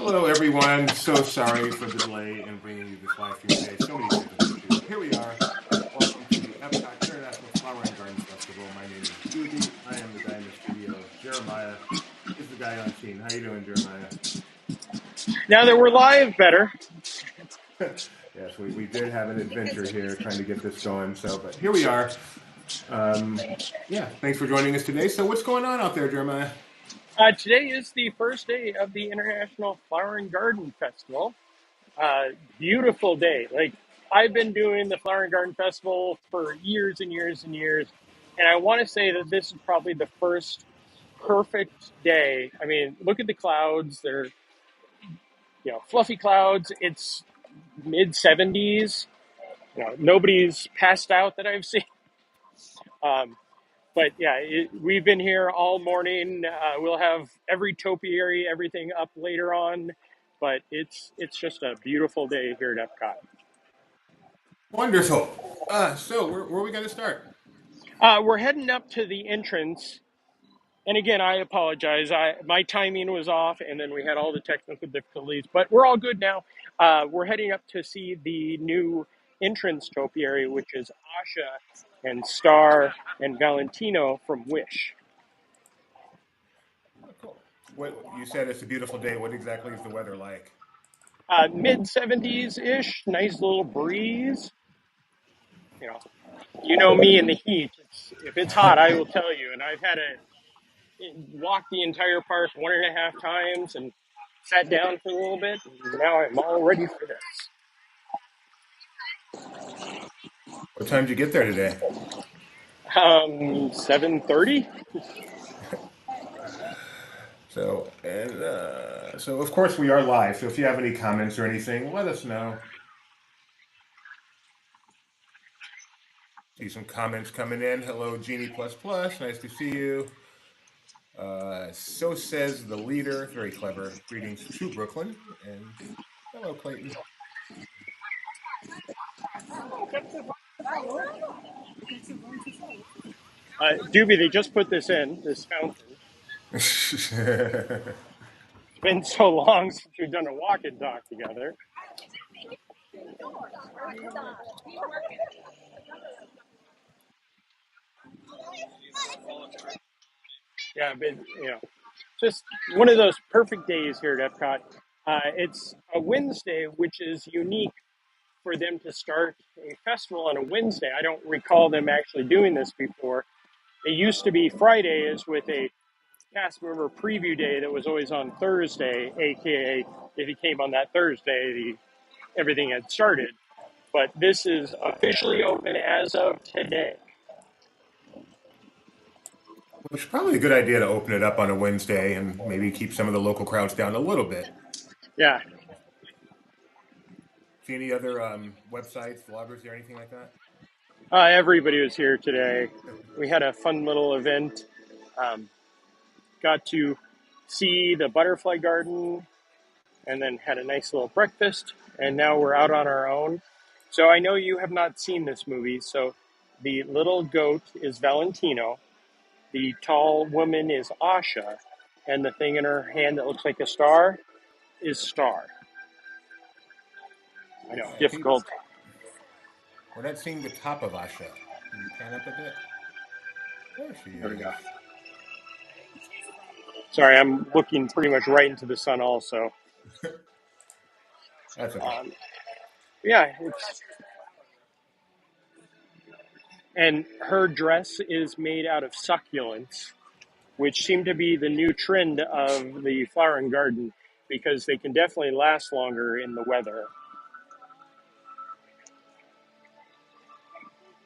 Hello, everyone. So sorry for the delay in bringing you this live stream today. So many technical issues. But here we are. Welcome to the EPCOT International Flower and Garden Festival. My name is Doobie. I am the guy in the studio. Jeremiah is the guy on scene. How you doing, Jeremiah? Now that we're live, better. Yes, we did have an adventure here trying to get this going. But here we are. Yeah, thanks for joining us today. So what's going on out there, Jeremiah? Today is the first day of the International Flower and Garden Festival. Beautiful day. Like, I've been doing the Flower and Garden Festival for years and years and years, and I want to say that this is probably the first perfect day. I mean, look at the clouds. They're, fluffy clouds. It's mid 70s. Nobody's passed out that I've seen. Um, But yeah, we've been here all morning. We'll have every topiary, everything up later on, but it's just a beautiful day here at Epcot. Wonderful. So where are we going to start? We're heading up to the entrance, and again, I apologize. My timing was off, and then we had all the technical difficulties, but we're all good now. We're heading up to see the new entrance topiary, which is Asha and Star and Valentino from Wish. Cool. What you said it's a beautiful day. What exactly is the weather like? Mid 70s ish, nice little breeze. You know, you know me in the heat. If it's hot, I will tell you. And I've had to walk the entire park 1.5 times and sat down for a little bit. And now I'm all ready for this. What time did you get there today? 7:30. So of course we are live. So if you have any comments or anything, let us know. See some comments coming in. Hello, Genie Plus Plus. Nice to see you. So says the leader. Very clever. Greetings to Brooklyn. And hello, Clayton. Doobie, they just put this in, this fountain. It's been so long since we've done a walk and talk together. Yeah, but just one of those perfect days here at Epcot. It's a Wednesday, which is unique for them to start a festival on a Wednesday. I don't recall them actually doing this before. It used to be Fridays with a cast member preview day that was always on Thursday, aka if you came on that Thursday, everything had started. But this is officially open as of today. Which is probably a good idea to open it up on a Wednesday and maybe keep some of the local crowds down a little bit. Yeah. See any other websites, bloggers, or anything like that? Everybody was here today. We had a fun little event. Got to see the butterfly garden and then had a nice little breakfast. And now we're out on our own. So I know you have not seen this movie. So the little goat is Valentino. The tall woman is Asha. And the thing in her hand that looks like a star is Star. I know, difficult. We're not seeing the top of Asha. Can you pan up a bit? There she is. There we go. Sorry, I'm looking pretty much right into the sun also. That's okay. Yeah, and her dress is made out of succulents, which seem to be the new trend of the flower and garden because they can definitely last longer in the weather.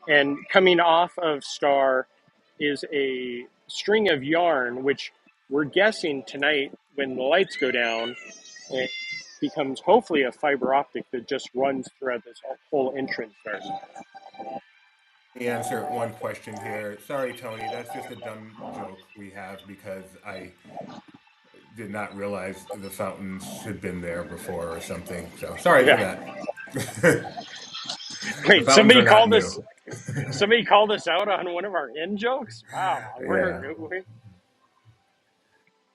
And coming off of Star is a string of yarn, which we're guessing tonight when the lights go down, it becomes hopefully a fiber optic that just runs throughout this whole entrance garden. Let me answer one question here. Sorry, Tony, that's just a dumb joke we have because I did not realize the fountains had been there before or something. So sorry for that. Wait, somebody called us. Somebody called us out on one of our in jokes. Wow,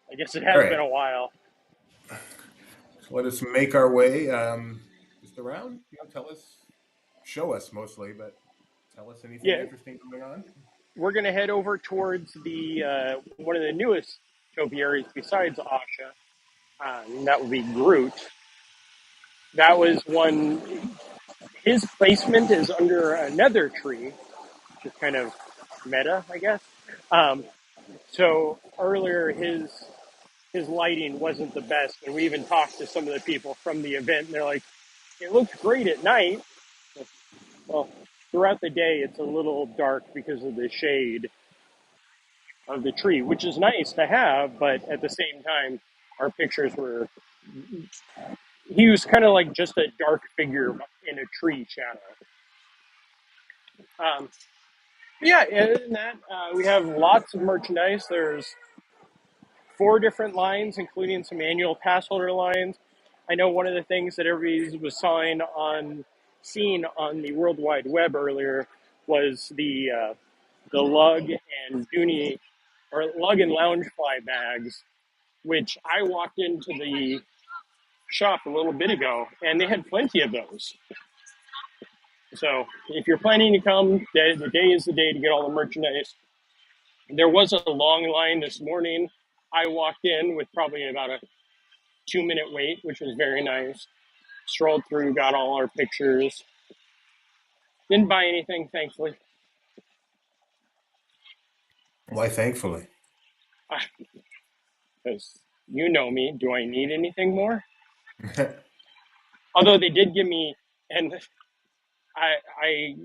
I guess it has been a while. let us make our way just around. Tell us, show us mostly, but tell us anything Yeah, interesting going on. we're going to head over towards the one of the newest topiaries besides Asha, and that would be Groot. That was one. His placement is under another tree, which is kind of meta, I guess. Um, so earlier, his lighting wasn't the best, and we even talked to some of the people from the event, and they're like, "It looks great at night." Well, throughout the day, it's a little dark because of the shade of the tree, which is nice to have, but at the same time, our pictures were. He was kind of like just a dark figure in a tree shadow. Um, yeah, other than that, we have lots of merchandise. There's 4 different lines, including some annual pass holder lines. I know one of the things that everybody was seeing on the World Wide Web earlier was the lug and Dooney or lug and lounge fly bags, which I walked into the shop a little bit ago, and they had plenty of those. So if you're planning to come, the day is the day to get all the merchandise. There was a long line this morning. I walked in with probably about a 2-minute wait, which was very nice. Strolled through, got all our pictures. Didn't buy anything, thankfully. Why, thankfully. Because you know me. Do I need anything more? Although they did give me, and I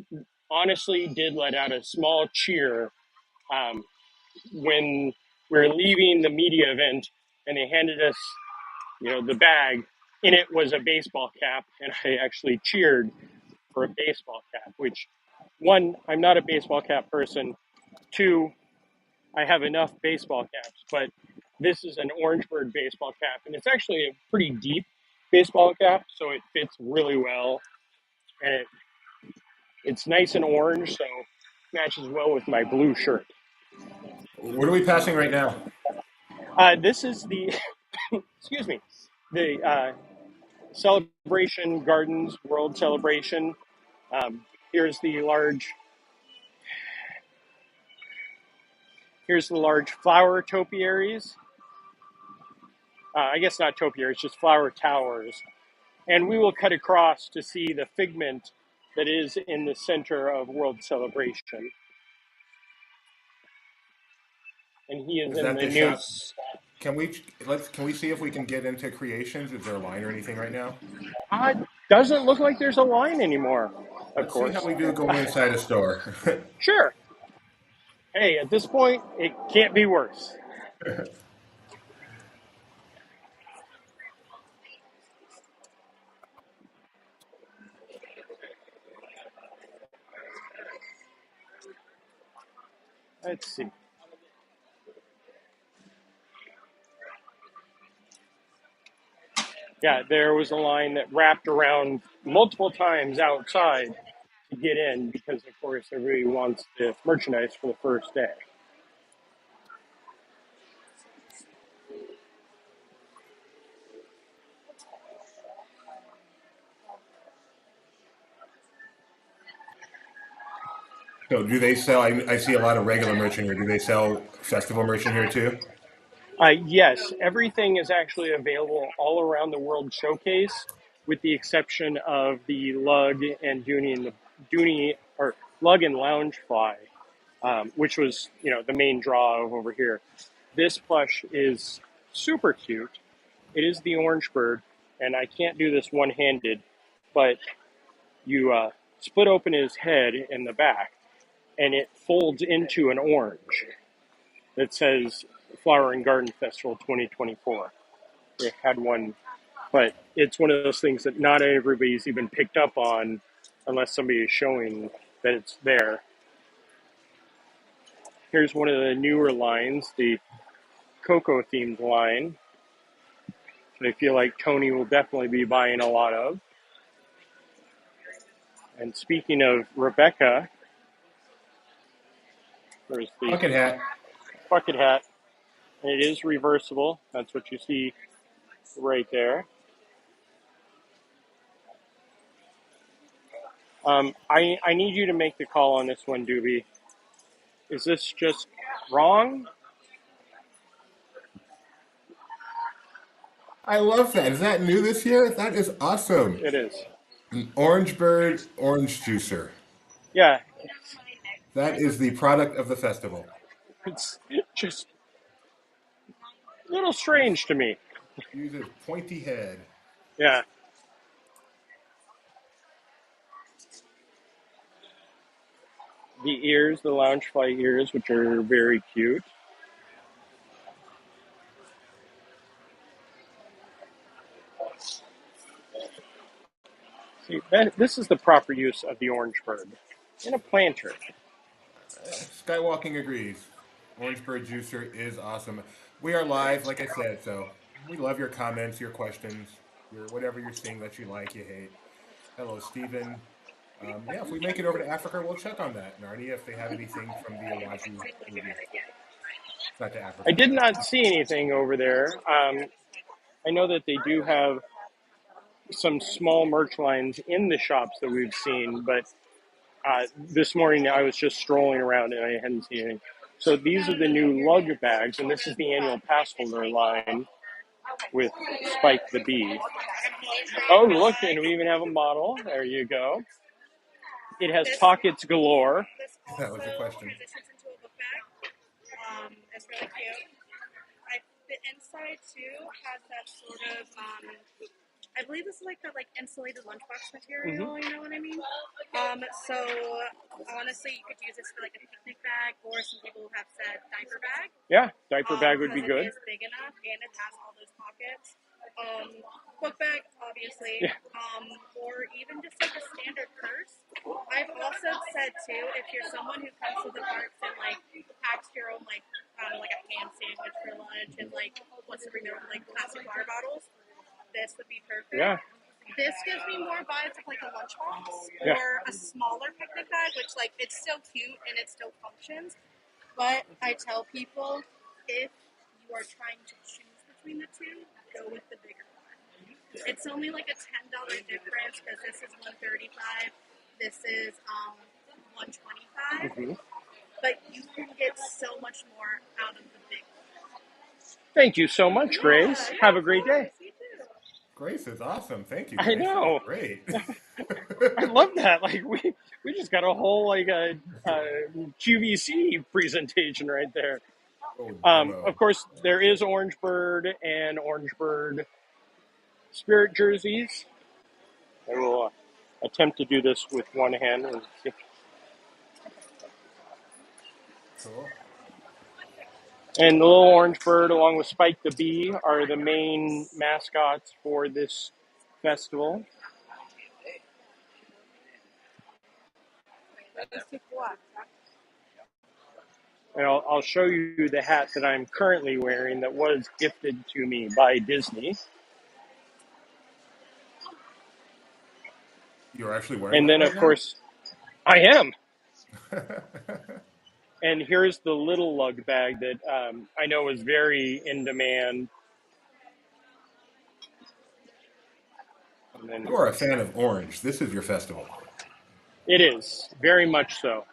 honestly did let out a small cheer um, when we were leaving the media event, and they handed us, the bag. In it was a baseball cap, and I actually cheered for a baseball cap. Which, one, I'm not a baseball cap person. Two, I have enough baseball caps, but this is an Orangeburg baseball cap, and it's actually a pretty deep baseball cap, so it fits really well, and it's nice and orange, so matches well with my blue shirt. What are we passing right now? This is the excuse me, the Celebration Gardens World Celebration. Um, here's the large flower topiaries. I guess not topiaries, just flower towers. And we will cut across to see the figment that is in the center of World Celebration. And he is Is in that the the new. shop? Can we see if we can get into creations? Is there a line or anything right now? Doesn't look like there's a line anymore, of Let's see how course. we do going inside a store. Sure. Hey, at this point, it can't be worse. Let's see. Yeah, there was a line that wrapped around multiple times outside to get in because, of course, everybody wants the merchandise for the first day. So, do they sell? I see a lot of regular merch in here. Do they sell festival merch in here too? Yes, everything is actually available all around the World Showcase, with the exception of the lug and Dooney or lug and lounge fly, which was the main draw of over here. This plush is super cute. It is the orange bird, and I can't do this one-handed, but you split open his head in the back, and it folds into an orange that says Flower and Garden Festival 2024. They had one, but it's one of those things that not everybody's even picked up on unless somebody is showing that it's there. Here's one of the newer lines, the Cocoa themed line. I feel like Tony will definitely be buying a lot of. And speaking of Rebecca, there's the Bucket hat. bucket hat, and it is reversible. That's what you see right there. I need you to make the call on this one, Doobie. Is this just wrong? I love that. Is that new this year? That is awesome. It is. An Orange Bird orange juicer. Yeah, That is the product of the festival. it's just a little strange to me. Uses pointy head. Yeah, the ears, the Loungefly ears, which are very cute. See, this is the proper use of the orange bird in a planter. Skywalking agrees. Orange Bird Juicer is awesome. We are live, like I said, so we love your comments, your questions, your whatever you're seeing that you like, you hate. Hello, Stephen. Yeah, if we make it over to Africa, we'll check on that. Narnia, if they have anything from the Awaju movie. Not to I Africa. did not see anything over there. I know that they do have some small merch lines in the shops that we've seen, but this morning I was just strolling around and I hadn't seen anything. So these are the new lug bags, and this is the annual pass holder line with Spike the Bee. Oh, look, and we even have a model. There you go. It has pockets galore. That was your question. It's really cute. The inside too has that sort of I believe this is like the insulated lunchbox material. You know what I mean? So honestly, you could use this for like a picnic bag, or some people have said diaper bag. Yeah, diaper bag would be Because good. it is big enough and it has all those pockets. Book bag, obviously, Yeah. or even just like a standard purse. I've also said too, if you're someone who comes to the parks and like packs your own like like a ham sandwich for lunch and like wants to bring their own like plastic water bottles, this would be perfect. Yeah. This gives me more vibes of like a lunchbox Yeah. or a smaller picnic bag, which like it's still cute and it still functions. But I tell people, if you are trying to choose between the two, go with the bigger one. It's only like a $10 difference because this is $135. This is $125. But you can get so much more out of the big one. Thank you so much, Grace. Yeah, Have a great day. you too. Grace is awesome. Thank you, I Grace. That was know. great. I love that. Like we just got a whole like a QVC presentation right there. Oh, demo. Of course, there is Orange Bird and Orange Bird Spirit jerseys. I will attempt to do this with one hand. And see. Cool. And the little Orange Bird, along with Spike the Bee, are the main mascots for this festival. And I'll show you the hat that I'm currently wearing that was gifted to me by Disney. You're actually wearing And one then, right of course, I am. now? And here's the little lug bag that I know is very in demand. And then You are a fan of orange. This is your festival. it is, very much so.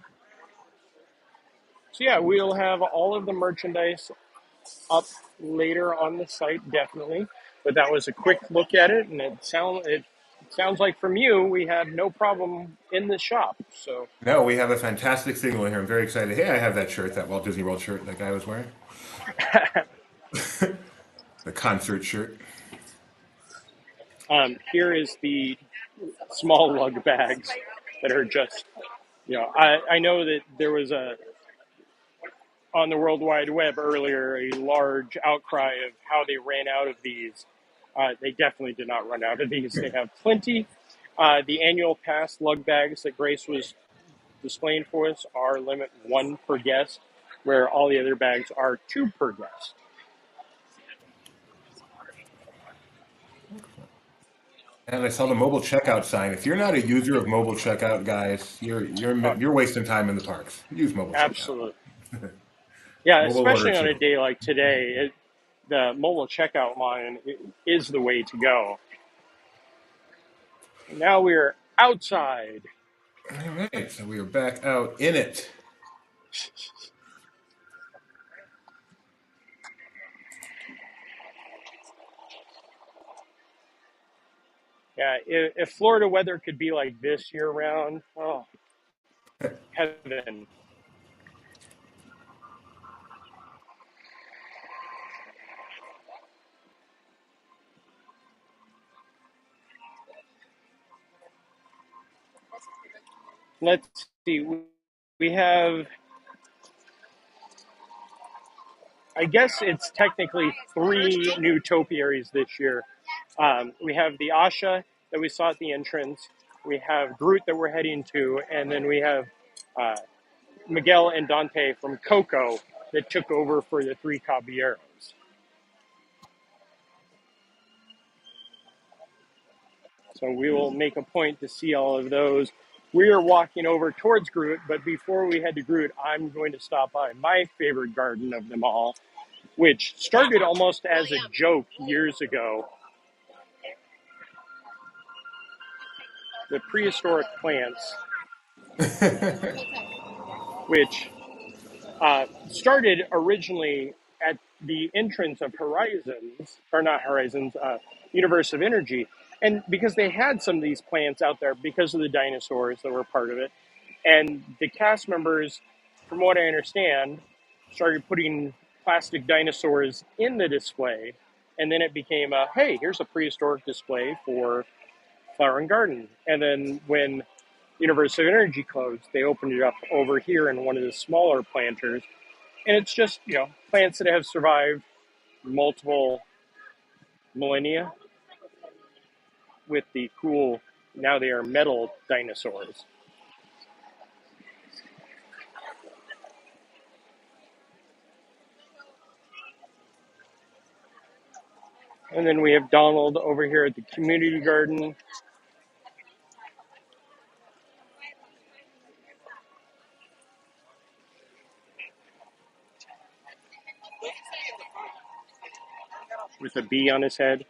So yeah, we'll have all of the merchandise up later on the site, definitely. But that was a quick look at it, and it sounds like from you we have no problem in the shop. So No, we have a fantastic signal here. I'm very excited. Hey, I have that shirt, that Walt Disney World shirt that guy was wearing. The concert shirt. here is the small lug bags that are just, I know that there was on the World Wide Web earlier a large outcry of how they ran out of these. They definitely did not run out of these. They have plenty. The annual pass lug bags that Grace was displaying for us are limit one per guest, where all the other bags are two per guest. And I saw the mobile checkout sign. If you're not a user of mobile checkout, guys, you're wasting time in the parks. Use mobile checkout. Absolutely. Yeah, Mobile order especially on a too. day like today, the mobile checkout line is the way to go. Now we're outside. All right, so we are back out in it. Yeah, if Florida weather could be like this year round, oh, heaven. Let's see. We have, I guess it's technically three new topiaries this year. We have the Asha that we saw at the entrance. We have Groot that we're heading to, and then we have uh, Miguel and Dante from Coco that took over for the three Caballeros. So we will make a point to see all of those. We are walking over towards Groot, but before we head to Groot, I'm going to stop by my favorite garden of them all, which started almost as a joke years ago. The prehistoric plants, which started originally at the entrance of Horizons, or not Horizons, Universe of Energy. And because they had some of these plants out there because of the dinosaurs that were part of it. And the cast members, from what I understand, started putting plastic dinosaurs in the display. And then it became a, hey, here's a prehistoric display for Flower and Garden. And then when Universe of Energy closed, they opened it up over here in one of the smaller planters. And it's just, plants that have survived multiple millennia with the cool, now they are metal dinosaurs. And then we have Donald over here at the community garden. With a bee on his head.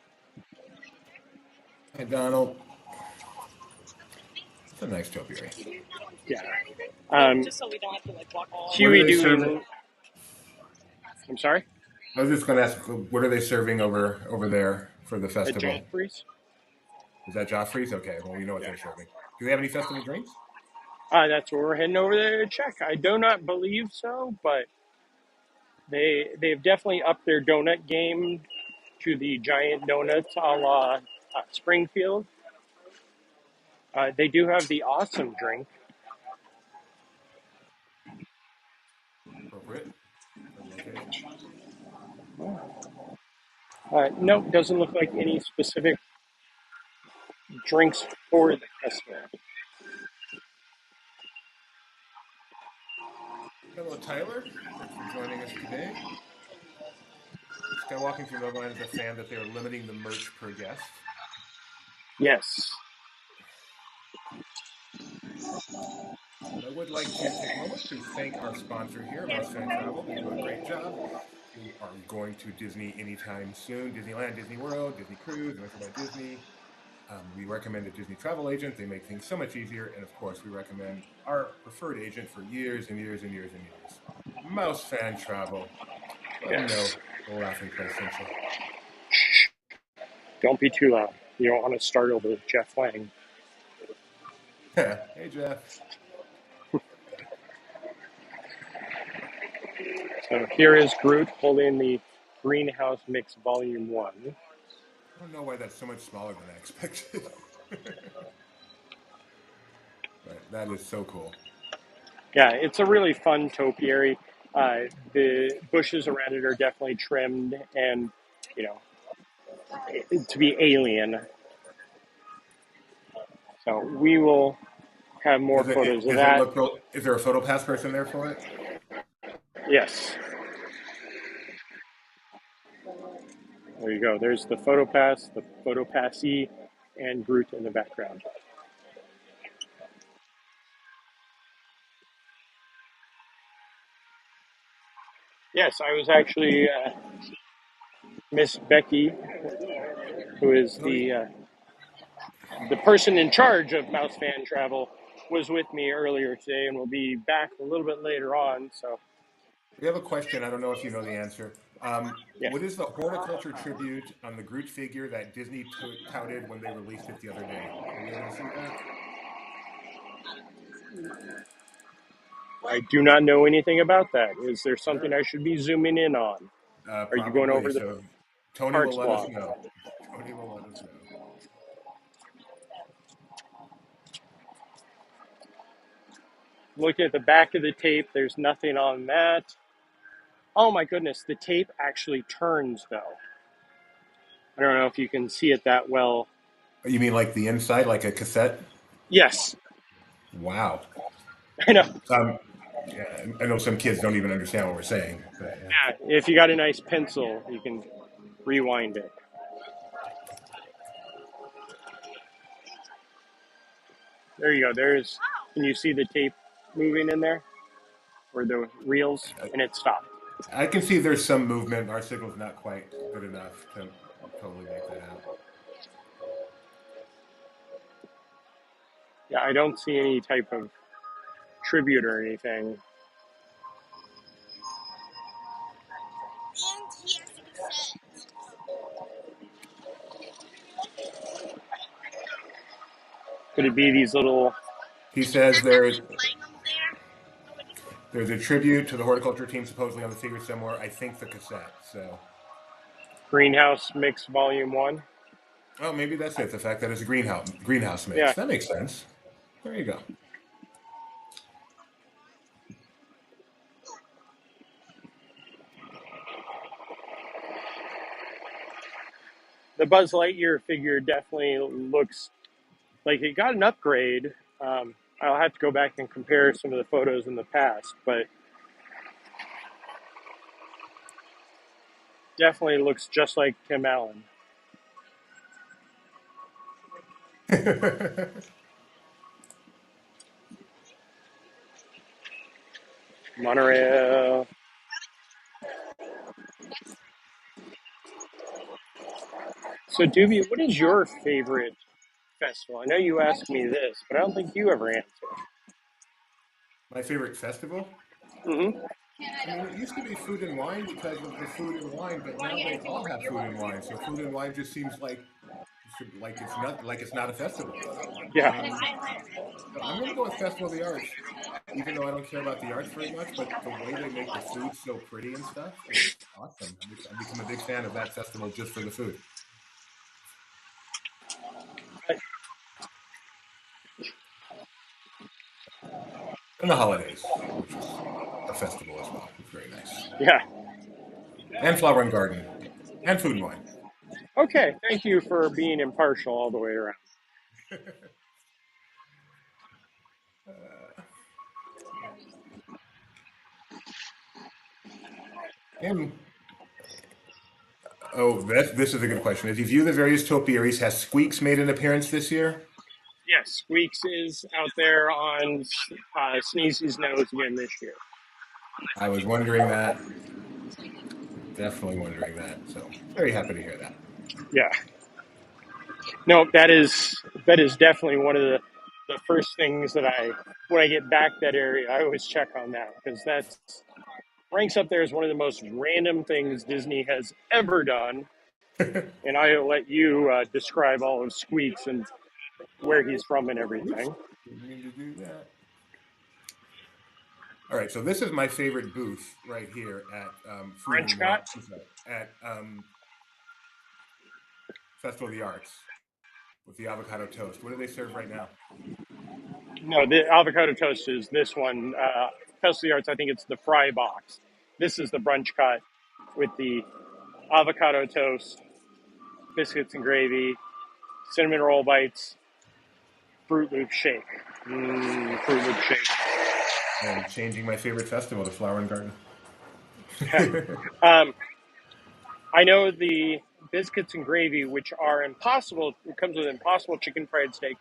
Hey, Donald. It's a nice topiary. Yeah. Just so we don't have to walk all What are Huey they serving? doing. I'm sorry? I was just going to ask, what are they serving over there for the At festival? Joffrey's? Is that Joffrey's? Okay, well, we know what they're serving. Do they have any festival drinks? That's where we're heading over there to check. I do not believe so, but they've definitely upped their donut game to the giant donuts a la Springfield. They do have the awesome drink. Appropriate for the occasion. Nope, doesn't look like any specific drinks for the festival. Hello, Tyler. Thanks for joining us today. Skywalking through Novaland is a fan that they're limiting the merch per guest. Yes. I would like to take a moment to thank our sponsor here, Mouse Fan Travel. They do a great job. If you are going to Disney anytime soon, Disneyland, Disney World, Disney Cruise, Adventure by Disney, we recommend a Disney travel agent. They make things so much easier. And of course, we recommend our preferred agent for years and years and years and years. Mouse Fan Travel. Let them know Laughing Place sent you. Don't be too loud. You don't want to startle the Jeff Lang. Hey, Jeff. So here is Groot holding the Greenhouse Mix Volume 1. I don't know why that's so much smaller than I expected. But that is so cool. Yeah, it's a really fun topiary. The bushes around it are definitely trimmed and, to be alien. So we will have more photos of that. Is there a photo pass person there for it? Yes. There you go. There's the photo pass, the photo passee, and Groot in the background. Yes, I was actually Miss Becky, who is the person in charge of Mouse Fan Travel, was with me earlier today and will be back a little bit later on. So, We have a question. I don't know if you know the answer. yeah. What is the horticulture tribute on the Groot figure that Disney touted when they released it the other day? Were you able to see that? I do not know anything about that. Is there something Sure. I should be zooming in on? Are you going Probably. over the So Tony will parks let us blog? know. Tony will let us know. Looking at the back of the tape, there's nothing on that. Oh my goodness, the tape actually turns though. I don't know if you can see it that well. You mean like the inside, like a cassette? Yes, Wow. I know. Um, yeah, I know some kids don't even understand what we're saying, but yeah. Yeah, if you got a nice pencil, you can rewind it. There you go. Can you see the tape moving in there? Or the reels? And it stopped. I can see there's some movement. Our signal's not quite good enough to totally make that out. Yeah, I don't see any type of tribute or anything. Could it be these little He says there's a tribute to the horticulture team supposedly on the figure somewhere. I think the cassette. So, greenhouse mix volume 1? oh, maybe that's it. The fact that it's a greenhouse mix. Yeah. That makes sense. There you go. The Buzz Lightyear figure definitely looks like it got an upgrade. I'll have to go back and compare some of the photos in the past, but definitely looks just like Tim Allen. Monorail. So, Doobie, what is your favorite festival? I know you asked me this, but I don't think you ever answered. My favorite festival? Mm-hmm. I mean, it used to be food and wine because of the food and wine, but now they all have food and wine. So food and wine just seems like it's not a festival. Yeah. So I'm going to go with Festival of the Arts, even though I don't care about the arts very much. But the way they make the food so pretty and stuff is awesome. I've become a big fan of that festival just for the food and the holidays, which is a festival as well. It's very nice. Yeah. And Flower and Garden and food and wine. Okay. Thank you for being impartial all the way around. And this is a good question. If you view the various topiaries, has Squeaks made an appearance this year? Yes, Squeaks is out there on Sneezy's nose again this year. I was wondering that. Definitely wondering that. So very happy to hear that. Yeah. No, that is definitely one of the first things that when I get back that area, I always check on that because that ranks up there as one of the most random things Disney has ever done. And I'll let you describe all of Squeaks and where he's from and Oops, everything. didn't mean to do that. All right, so this is my favorite booth right here at Food French and Wine. cut? I'm sorry, at Festival of the Arts with the avocado toast. What do they serve right now? No, the avocado toast is this one. Festival of the Arts, I think it's the fry box. This is the brunch cut with the avocado toast, biscuits and gravy, cinnamon roll bites, Fruit Loop shake. Fruit Loop shake. And changing my favorite festival to Flower and Garden. Um, I know the biscuits and gravy, which are impossible. It comes with impossible chicken fried steak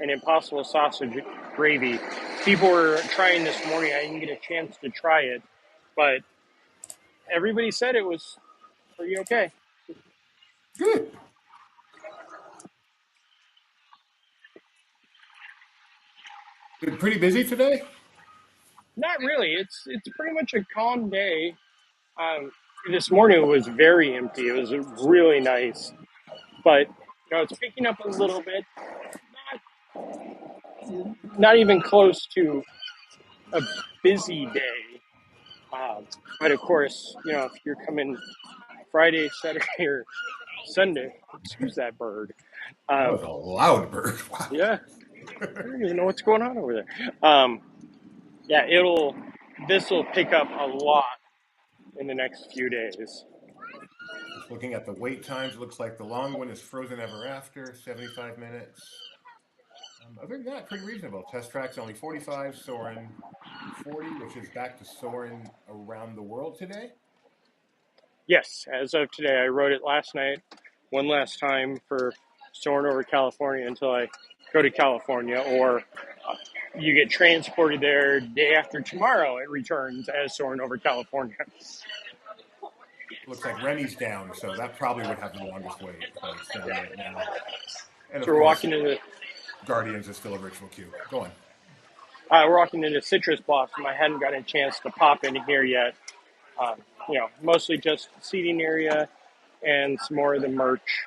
and impossible sausage gravy. People were trying this morning. I didn't get a chance to try it, but everybody said it was pretty okay. Good. Been pretty busy today? Not really. It's pretty much a calm day. Um, this morning was very empty. It was really nice, but it's picking up a little bit. Not even close to a busy day. But of course, if you're coming Friday, Saturday, or Sunday, excuse that bird. That Um, was a loud bird. Wow. yeah, I don't even know what's going on over there. Yeah, this will pick up a lot in the next few days. Just looking at the wait times, it looks like the long one is Frozen Ever After, 75 minutes. Other than that, pretty reasonable. Test track's only 45, Soarin' 40, which is back to Soarin' around the world today. Yes, as of today, I wrote it last night, one last time for soaring over California until I go to California, or you get transported there day after tomorrow. It returns as soaring over California. Looks like Remy's down, so that probably would have the longest wait, but it's down right now. And So of course, Guardians is still a virtual queue. Go on. we're walking into Citrus Blossom. I hadn't gotten a chance to pop in here yet. Um, mostly just seating area and some more of the merch.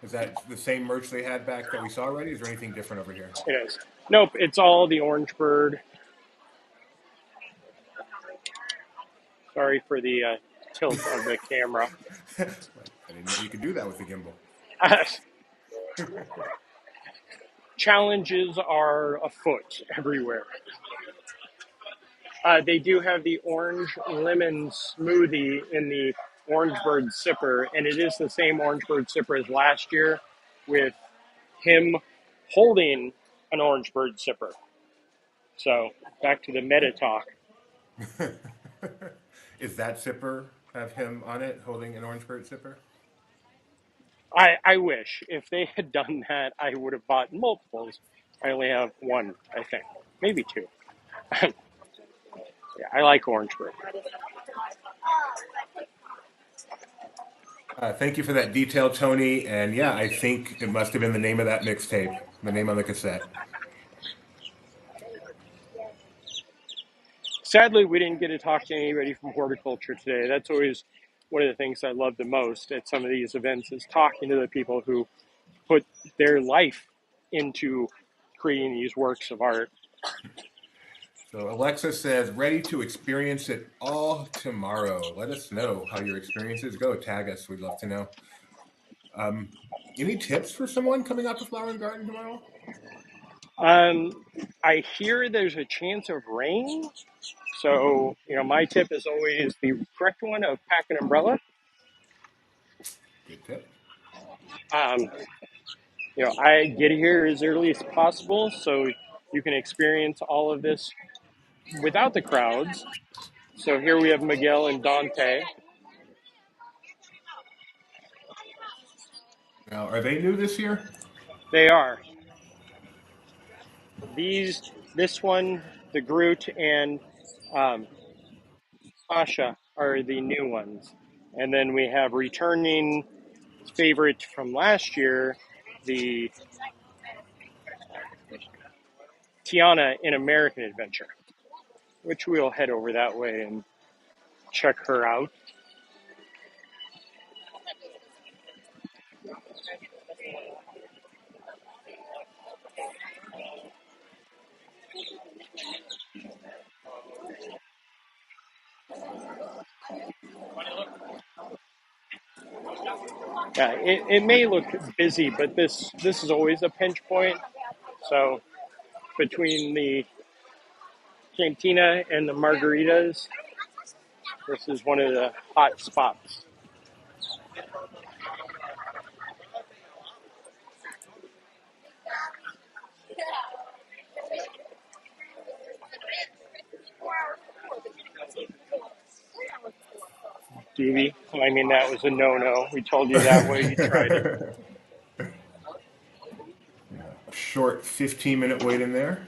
Is that the same merch they had back that we saw already? Is there anything different over here? It is. Nope, it's all the Orange Bird. Sorry for the tilt of the camera. I didn't know you could do that with the gimbal. Challenges are afoot everywhere. They do have the orange lemon smoothie in the Orange Bird sipper, and it is the same Orange Bird sipper as last year, with him holding an Orange Bird sipper. So back to the meta talk. Is that sipper have him on it holding an Orange Bird sipper? I wish if they had done that, I would have bought multiples. I only have one, I think, maybe two. Yeah, I like Orange Bird. Thank you for that detail, Tony. And yeah, I think it must have been the name of that mixtape, the name on the cassette. Sadly, we didn't get to talk to anybody from horticulture today. That's always one of the things I love the most at some of these events is talking to the people who put their life into creating these works of art. So Alexa says, ready to experience it all tomorrow. Let us know how your experiences go. Tag us. We'd love to know. Any tips for someone coming out to Flower and Garden tomorrow? I hear there's a chance of rain. So, my tip is always the correct one of pack an umbrella. Good tip. I get here as early as possible so you can experience all of this without the crowds. So here we have Miguel and Dante. Now, are they new this year? They are. This one, the Groot and Asha are the new ones. And then we have returning favorite from last year, the Tiana in American Adventure, which we'll head over that way and check her out. Yeah, it may look busy, but this is always a pinch point. So between the cantina and the margaritas, this is one of the hot spots. Stevie, I mean, that was a no-no. We told you that way. You tried it. A short 15-minute wait in there.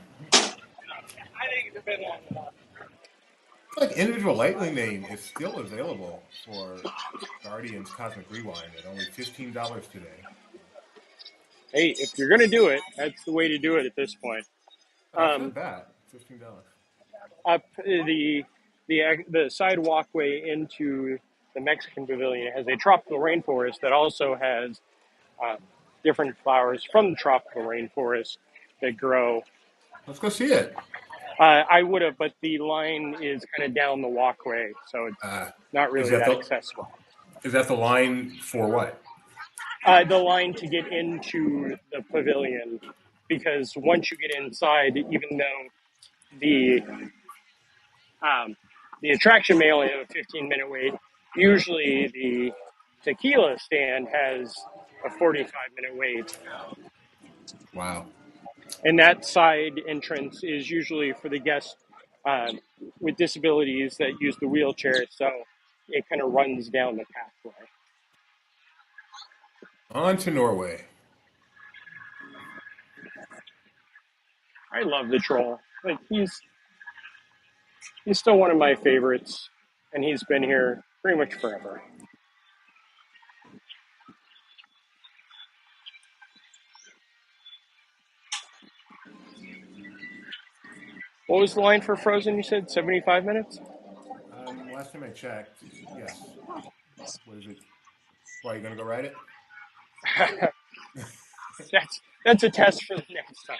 Like individual lightning lane is still available for Guardians Cosmic Rewind at only $15 today. Hey, if you're gonna do it, that's the way to do it at this point. Oh, that's not Um, bad. $15. up the side walkway into the Mexican pavilion has a tropical rainforest that also has um, different flowers from the tropical rainforest that grow. Let's go see it. I would have, but the line is kind of down the walkway, so it's Uh, not is really that that the accessible. is that the line for what? The line to get into the pavilion, because once you get inside, even though the um, the attraction may only have a 15-minute wait, usually the tequila stand has a 45-minute wait. Wow. And that side entrance is usually for the guests um, with disabilities that use the wheelchair, so it kind of runs down the pathway. On to Norway. I love the troll. Like he's still one of my favorites, and he's been here pretty much forever. What was the line for Frozen? You said 75 minutes. Last time I checked, yes. What is it? Why, you gonna go ride it? That's a test for the next time.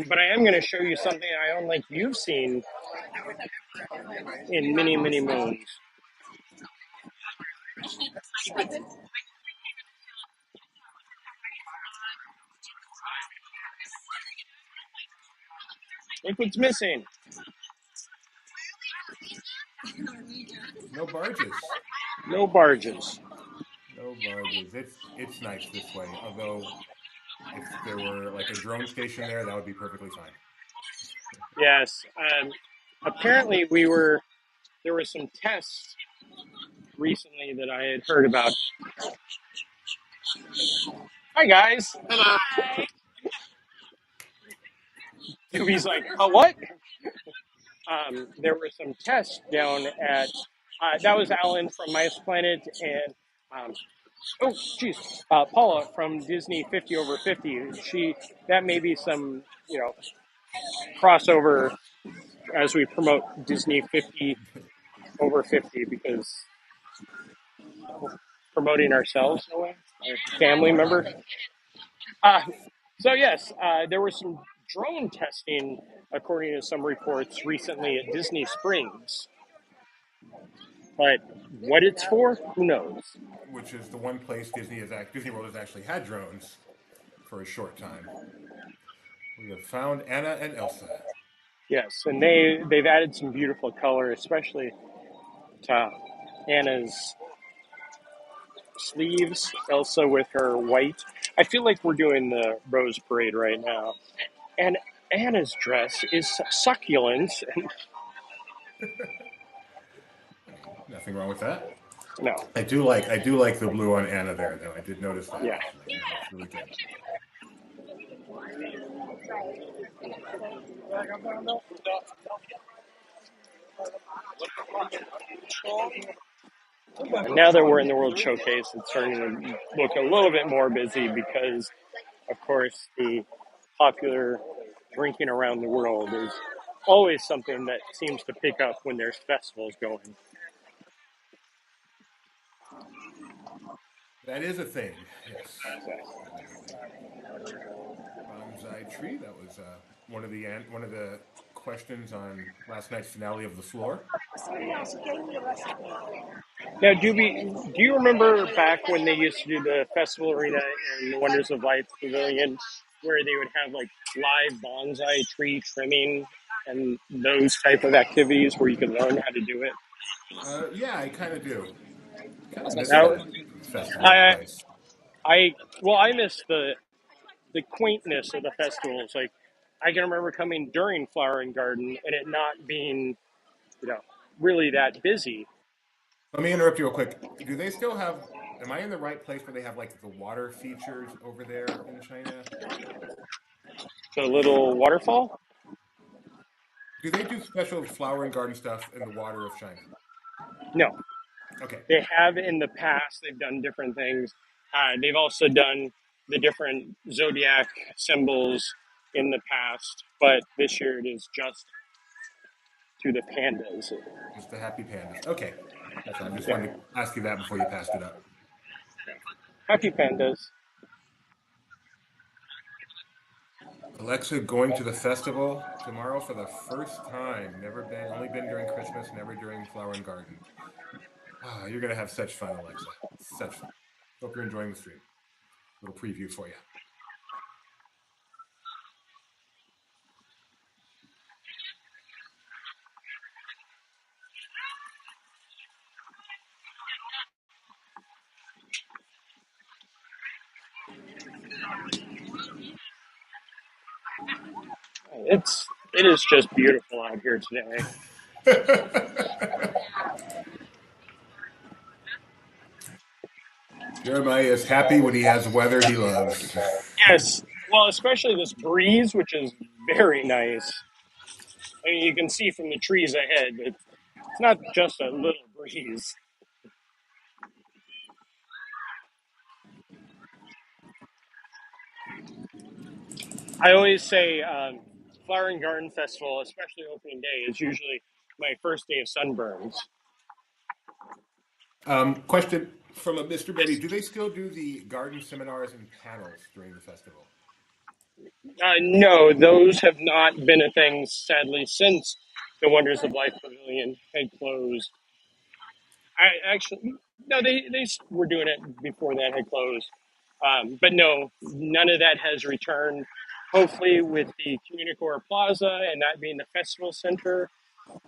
But I am going to show you something I don't think you've seen in many, many moons. Look what's missing. No barges. No barges. No barges. It's nice this way. Although, if there were like a drone station there, that would be perfectly fine. Yes. Apparently, there were some tests recently that I had heard about. Hi, guys. Hi. Doobie's like, what? There were some tests down at, that was Alan from Mice Planet and, oh, geez, Paula from Disney 50 over 50. That may be some, crossover as we promote Disney 50 over 50 because promoting ourselves in a way, our family members. Uh, so yes, there was some drone testing, according to some reports recently at Disney Springs. But what it's for, who knows? Which is the one place Disney World has actually had drones for a short time. We have found Anna and Elsa. Yes, and they've added some beautiful color, especially to Anna's sleeves, Elsa with her white. I feel like we're doing the Rose Parade right now. And Anna's dress is succulent. Nothing wrong with that. No, I do like the blue on Anna there though. I did notice that yeah. actually. That looks really good. And now that we're in the World Showcase, it's starting to look a little bit more busy because, of course, the popular drinking around the world is always something that seems to pick up when there's festivals going. That is a thing. Yes, that is a thing. Bonsai tree. That was one of the questions on last night's finale of the floor. Now, do you remember back when they used to do the festival arena and the Wonders of Life Pavilion, where they would have like live bonsai tree trimming and those type of activities where you could learn how to do it? Yeah, I kind of do. Kind of miss Now, that festival I, place. I miss the quaintness of the festivals. Like, I can remember coming during Flower and Garden and it not being, you know, really that busy. Let me interrupt you real quick. Do they still have? Am I in the right place where they have like the water features over there in China? The little waterfall? Do they do special flower and garden stuff in the water of China? No, Okay. they have in the past. They've done different things. They've also done the different zodiac symbols in the past, but this year it is just to the pandas. Just the happy pandas. Okay. That's all. I just Yeah, wanted to ask you that before you passed it up. happy pandas. Alexa going to the festival tomorrow for the first time. Never been, only been during Christmas, never during Flower and Garden. Ah, you're going to have such fun, Alexa. Such fun. Hope you're enjoying the stream. Little preview for you. It is just beautiful out here today. Jeremiah is happy when he has weather he loves. Yes, well, especially this breeze, which is very nice. I mean, you can see from the trees ahead. It's not just a little breeze. I always say Flower and Garden Festival, especially opening day, is usually my first day of sunburns. Question from a Mr. Betty. Do they still do the garden seminars and panels during the festival? No, those have not been a thing, sadly, since the Wonders of Life Pavilion had closed. I actually, no, they were doing it before that had closed. But no, none of that has returned. Hopefully, with the Communicore Plaza and that being the festival center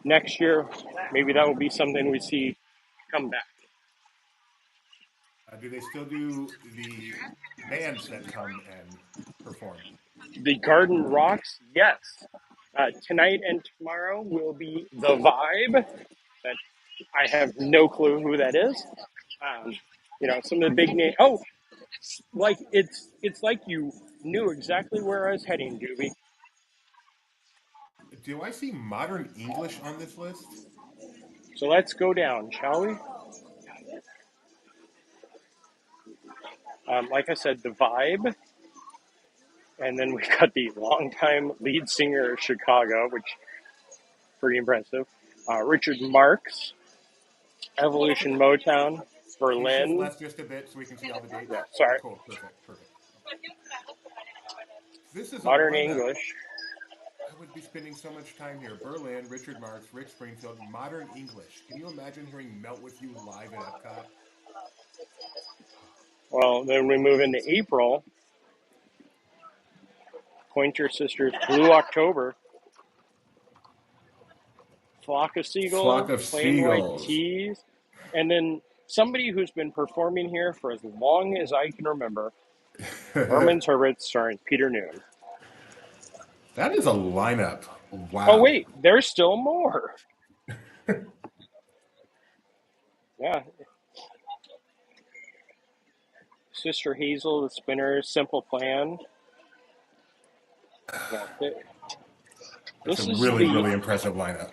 next year, maybe that will be something we see come back. Do they still do the bands that come and perform? The Garden Rocks, yes. Tonight and tomorrow will be the Vibe. That I have no clue who that is. Um, some of the big names. Oh, like it's like you knew exactly where I was heading, Doobie. Do I see modern English on this list? So let's go down, shall we? Like I said, the Vibe, and then we've got the longtime lead singer of Chicago, which is pretty impressive. Richard Marx, Evolution Motown, Can you shift Berlin. left just a bit so we can see all the dates? Yeah, Oh, sorry. cool. Perfect. Perfect. This is a Modern lineup. English. I would be spending so much time here. Berlin, Richard Marx, Rick Springfield, modern English. Can you imagine hearing Melt With You live at Epcot? Well, then we move into April. Pointer Sisters, Blue October, Flock of Flock Seagulls, of Plain White Seagulls. Tees, and then somebody who's been performing here for as long as I can remember, Herman's Hermits starring Peter Noon. That is a lineup. Oh, Wow. wait, there's still more. Yeah. Sister Hazel, The Spinners, Simple Plan. Yeah. That's a This is really, the really impressive lineup.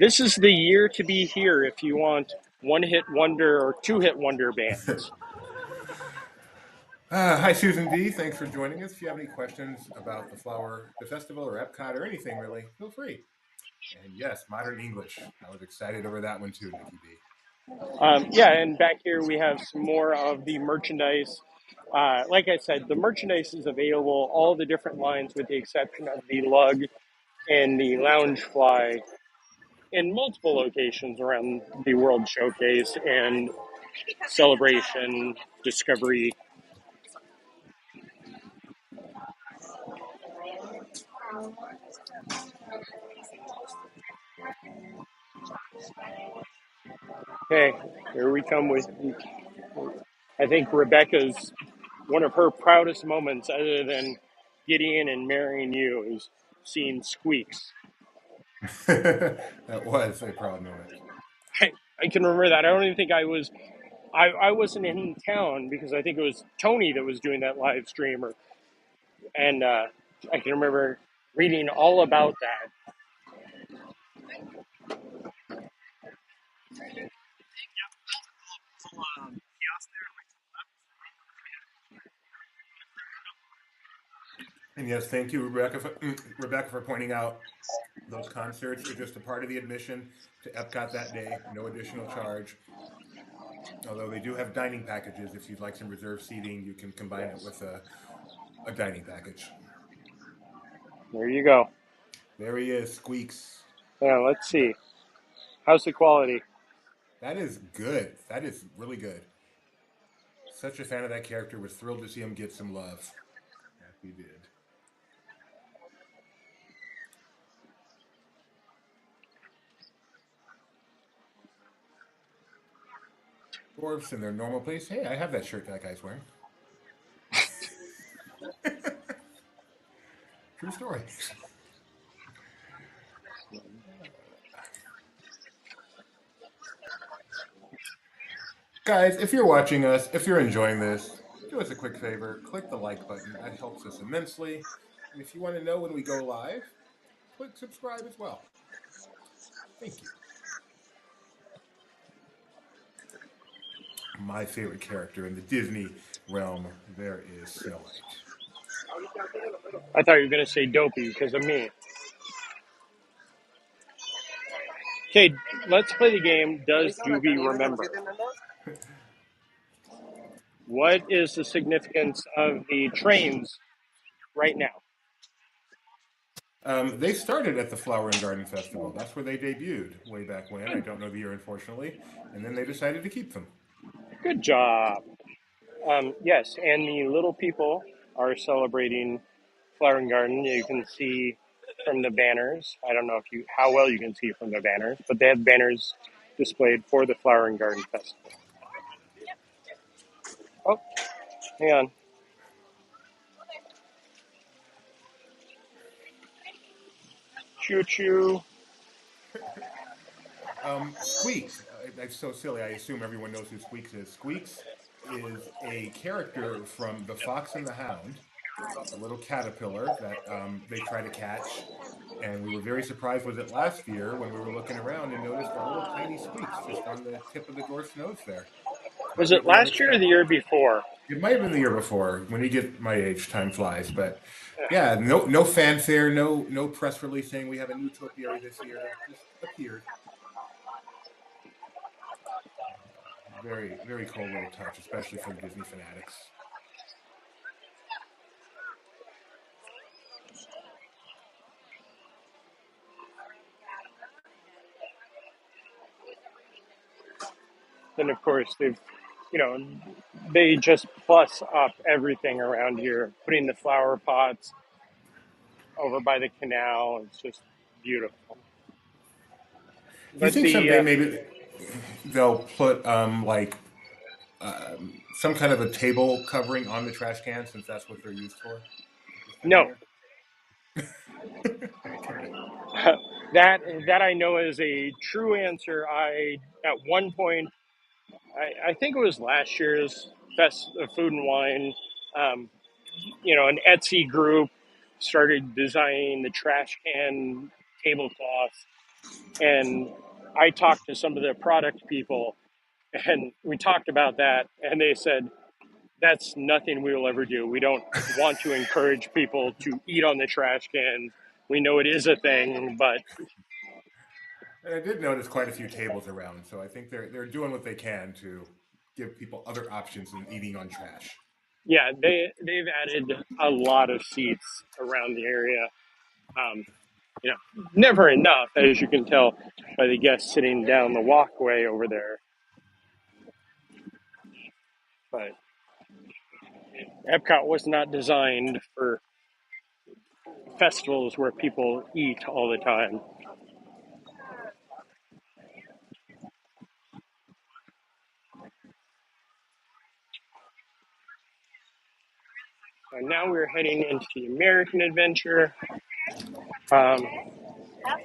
this is the year to be here if you want one-hit wonder or two-hit wonder bands. Hi, Susan D. Thanks for joining us. If you have any questions about the festival, or Epcot, or anything really, feel free. And yes, modern English. I was excited over that one too, Nikki B. And back here we have some more of the merchandise. Like I said, the merchandise is available, all the different lines with the exception of the lug and the lounge fly in multiple locations around the World Showcase and Celebration, Discovery. Okay, here we come with, I think Rebecca's, one of her proudest moments other than getting and marrying you is seeing Squeaks. That was a proud moment. I can remember that. I don't even think I wasn't in town because I think it was Tony that was doing that live stream, and I can remember reading all about that. And yes, thank you, Rebecca, Rebecca, for pointing out those concerts are just a part of the admission to Epcot that day. No additional charge. Although they do have dining packages. If you'd like some reserved seating, you can combine it Yes. with a dining package. There you go. There he is, Squeaks. Yeah, let's That, see. How's the quality? that is good. That is really good. Such a fan of that character. Was thrilled to see him get some love. Yes, he did. Dwarfs in their normal place. Hey, I have that shirt that guy's wearing. True story. Guys, if you're watching us, if you're enjoying this, do us a quick favor. Click the like button. That helps us immensely. And if you want to know when we go live, click subscribe as well. Thank you. My favorite character in the Disney realm, there is Snow White. I thought you were going to say dopey because of me. Okay, let's play the game. Does Doobie remember? What is the significance of the trains right now? They started at the Flower and Garden Festival. That's where they debuted way back when. I don't know the year, unfortunately. And then they decided to keep them. Good job. Yes, and the little people are celebrating Flower and Garden. You can see from the banners. I don't know if you how well you can see from the banners, but they have banners displayed for the Flower and Garden Festival. Oh, hang on. Choo choo. Squeaks. That's so silly. I assume everyone knows who Squeaks is. Squeaks is a character from The Fox and the Hound, a little caterpillar that they try to catch. And we were very surprised with it last year when we were looking around and noticed a little tiny Squeaks just on the tip of the dwarf's nose there. Was it Completely last year or the unexpected. year before? It might have been the year before. When you get my age, time flies. But yeah, no fanfare, no press release saying we have a new topiary this year. Just appeared. Very very cool little touch, especially for the Disney fanatics. Then of course you know, they just plus up everything around here, putting the flower pots over by the canal. It's just beautiful. Do you But think the someday maybe they'll put some kind of a table covering on the trash can since that's what they're used for this time of no, year? Okay. that I know is a true answer. I at one point, I think it was last year's Fest of Food and Wine. Um, an Etsy group started designing the trash can tablecloth, and I talked to some of the product people, and we talked about that, and they said that's nothing we will ever do. We don't want to encourage people to eat on the trash cans. We know it is a thing, but And I did notice quite a few tables around, so I think they're doing what they can to give people other options than eating on trash. yeah, they've added a lot of seats around the area. Um, Never enough, as you can tell by the guests sitting down the walkway over there. But Epcot was not designed for festivals where people eat all the time. And now we're heading into the American Adventure.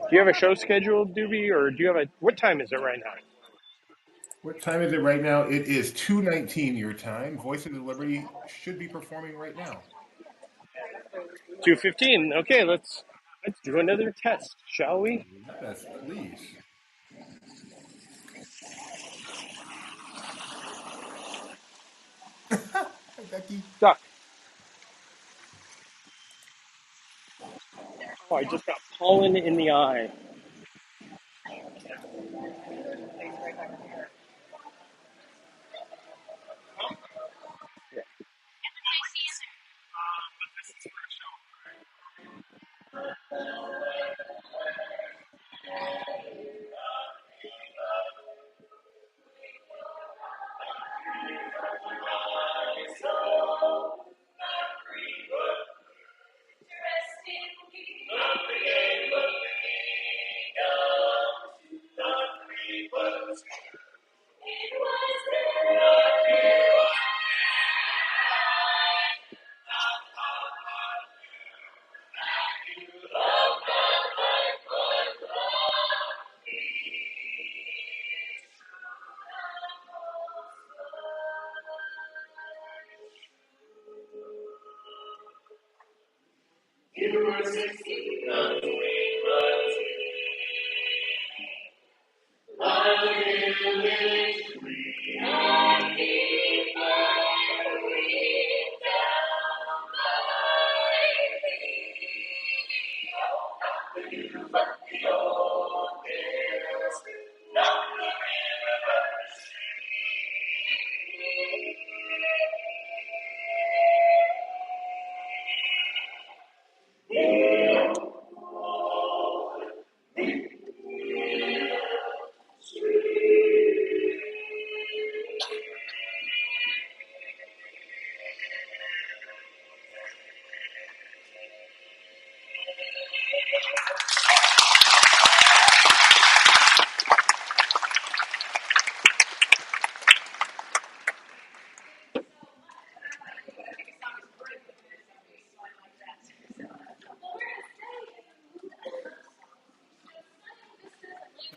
Do you have a show scheduled, Doobie, or do you have a? What time is it right now? What time is it right now? It is 2:19 your time. Voices of Liberty should be performing right now. 2:15. Okay, let's do another test, shall we? Let us please. Hi, Becky. Duck. I just got pollen in the eye.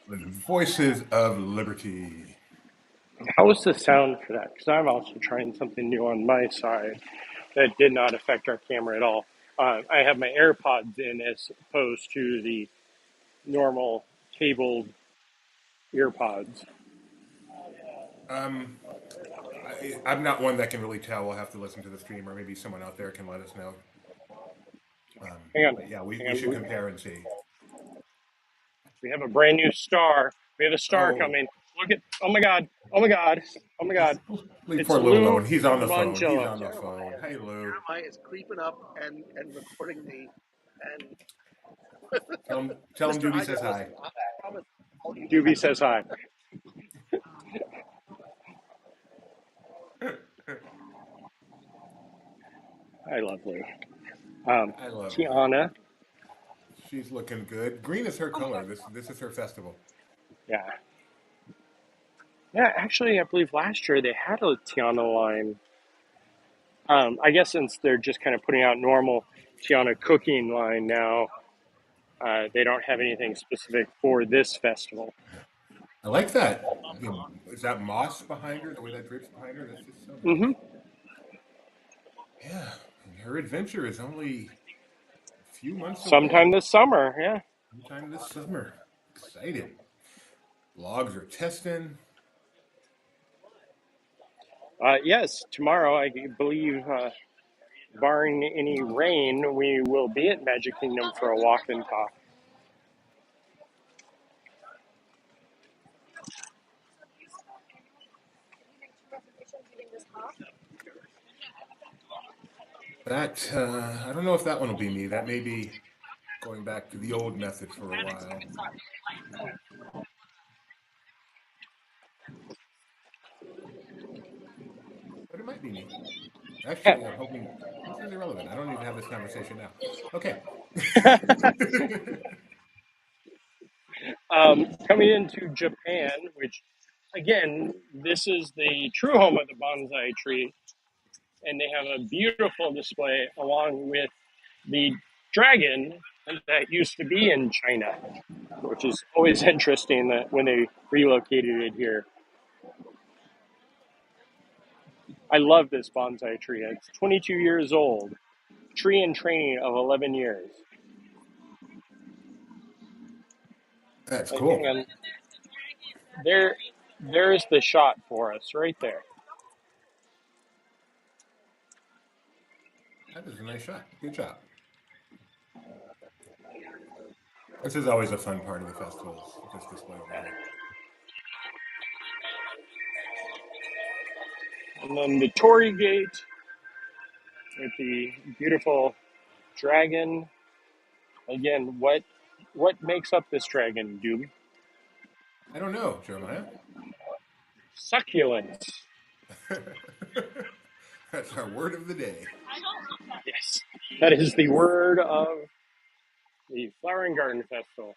The Voices of Liberty. How was the sound for that? Because I'm also trying something new on my side that did not affect our camera at all. I have my AirPods in as opposed to the normal cabled earpods. Um, I'm not one that can really tell. We'll have to listen to the stream, or maybe someone out there can let us know. Hang on, But yeah, hang we should on. compare and see. We have a brand new star. We have a star Oh, coming. Look at! Oh my God! Oh my God! Oh my God! leave It's poor Lou Lou alone. He's on the phone. He's Mongello. on the phone. Hey, Lou. Jeremiah is creeping up and recording me. And Tell him Mr. Doobie Iger, says hi. listen, I promise I'll you Doobie says hi. Hi, lovely. I love Lou. Tiana. She's looking good. Green is her color. This is her festival. Yeah. Yeah, actually, I believe last year they had a Tiana line. I guess since they're just kind of putting out normal Tiana cooking line now, they don't have anything specific for this festival. I like that. Is that moss behind her? The way that drips behind her? That's just so nice. Hmm. Yeah. And her adventure is only a few months Sometime away. this summer, yeah. Sometime this summer. Excited. Blogs are testing. Yes, tomorrow, I believe, barring any rain, we will be at Magic Kingdom for a walk and talk. That I don't know if that one will be me. That may be going back to the old method for a while. But it might be me. Yeah. Actually, I'm hoping this is irrelevant. I don't need to have this conversation now. Okay. Coming into Japan, which, again, this is the true home of the bonsai tree, and they have a beautiful display along with the dragon that used to be in China, which is always interesting that when they relocated it here. I love this bonsai tree. It's 22 years old, tree in training of 11 years. That's Like, hang cool. on. There's the shot for us right there. That is a nice shot. Good job. This is always a fun part of the festivals, this display over here. And then the Torii Gate with the beautiful dragon. Again, what makes up this dragon, Doob? I don't know, Jeremiah. Succulents. That's our word of the day. Yes. That is the word of the Flower and Garden Festival.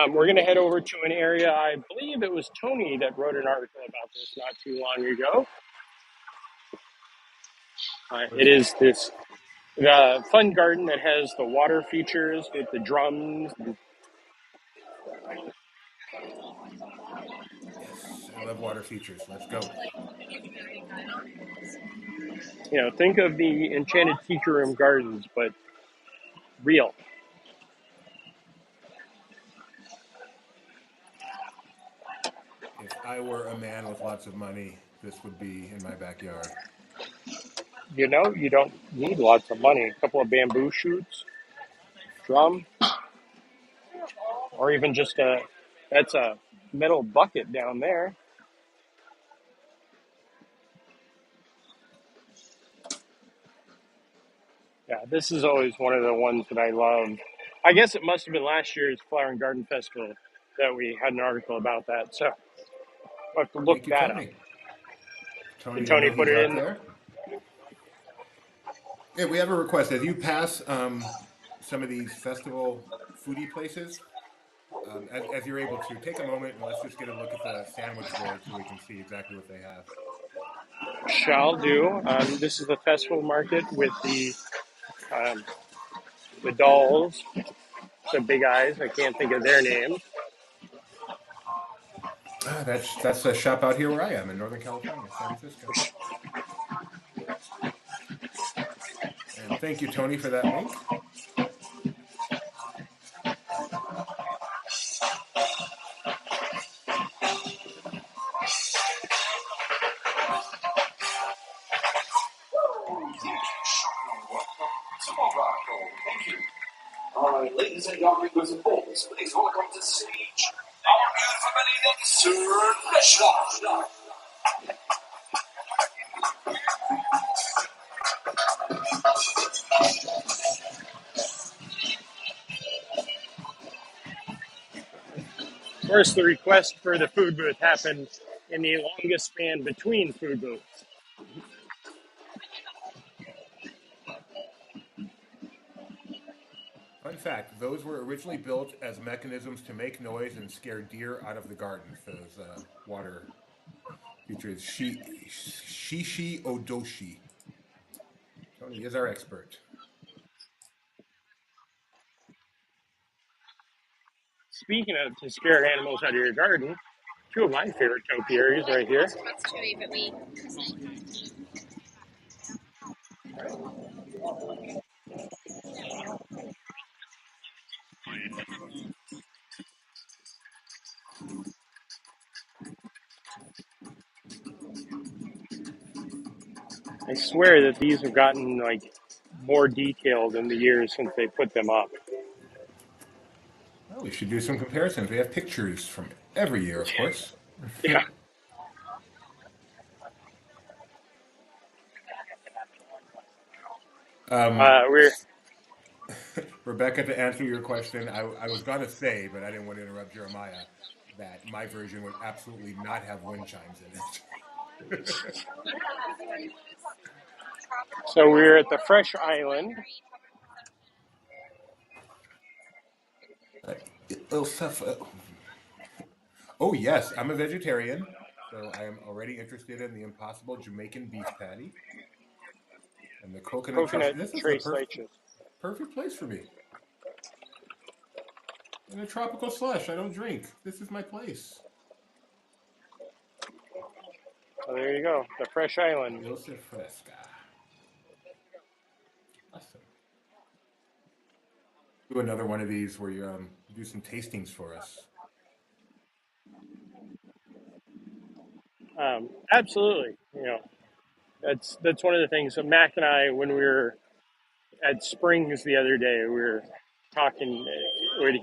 We're going to head over to an area, I believe it was Tony that wrote an article about this not too long ago. It is this the fun garden that has the water features with the drums. Yes, I love water features. Let's go. Think of the Enchanted Tiki Room Gardens, but real. If I were a man with lots of money, this would be in my backyard. You don't need lots of money. A couple of bamboo shoots, drum, or even just that's a metal bucket down there. Yeah, this is always one of the ones that I love. I guess it must have been last year's Flower and Garden Festival that we had an article about that. So I'll have to look Thank you, that up. Tony. Did Tony, I Tony know put he's it out in? there. Yeah, we have a request. As you pass some of these festival foodie places, as you're able to, take a moment and let's just get a look at the sandwich board so we can see exactly what they have. Shall do. This is the festival market with the dolls, the big eyes. I can't think of their names. That's a shop out here where I am in Northern California, San Francisco. And thank you, Tony, for that link. All right, ladies and gentlemen, boys and boys, please welcome to the stage our beautiful lady, Sir Freshwater. Of course, the request for the food booth happened in the longest span between food booths. Fun fact, those were originally built as mechanisms to make noise and scare deer out of the gardens. Those water features. Shishi Odoshi. Tony is our expert. Speaking of to scare animals out of your garden, two of my favorite topiaries right here. I swear that these have gotten like more detailed in the years since they put them up. Well, we should do some comparisons. We have pictures from every year, of course. Yeah. We're Rebecca, to answer your question, I was going to say, but I didn't want to interrupt Jeremiah, that my version would absolutely not have wind chimes in it. so we're at the Fresh Island. It'll suffer. Oh, yes, I'm a vegetarian, so I am already interested in the Impossible Jamaican beef patty and the coconut trace. Coconut This is the Trace Slices. perfect place for me. And a tropical slush. I don't drink. This is my place. So there you go, the Fresh Island. Ilse Fresca. Awesome. Do another one of these where you do some tastings for us. Absolutely. That's one of the things. So Mac and I, when we were at Springs the other day, we were talking when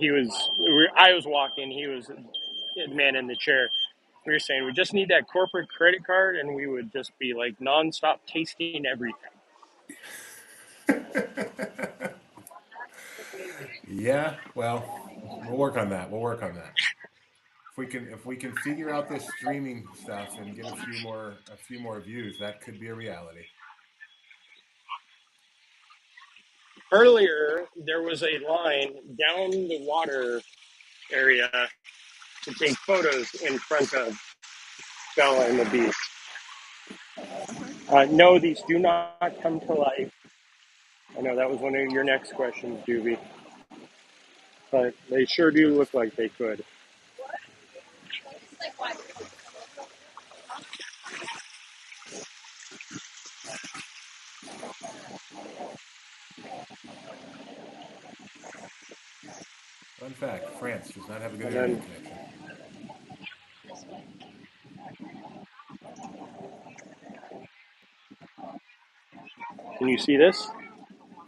I was walking, he was the man in the chair. We were saying we just need that corporate credit card, and we would just be like nonstop tasting everything. Yeah, well, we'll work on that. We'll work on that. If we can figure out this streaming stuff and get a few more views, that could be a reality. Earlier, there was a line down the water area to take photos in front of Bella and the Beast. No, these do not come to life. I know that was one of your next questions, Doobie, but they sure do look like they could. Fun fact: France does not have a good And internet then, connection. can you see this?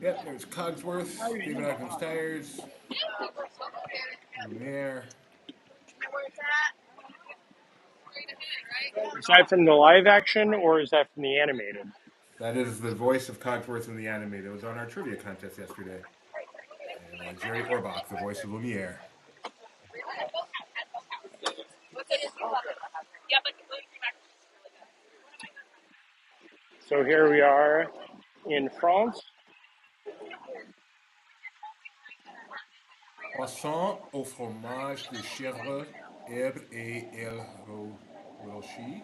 Yep, there's Cogsworth, David Ogden's Tires, Lumiere. Is that from the live action or is that from the animated? That is the voice of Cogsworth in the animated. It was on our trivia contest yesterday. And Jerry Orbach, the voice of Lumiere. So here we are in France. Croissant au fromage de chèvre, herbe et rocher.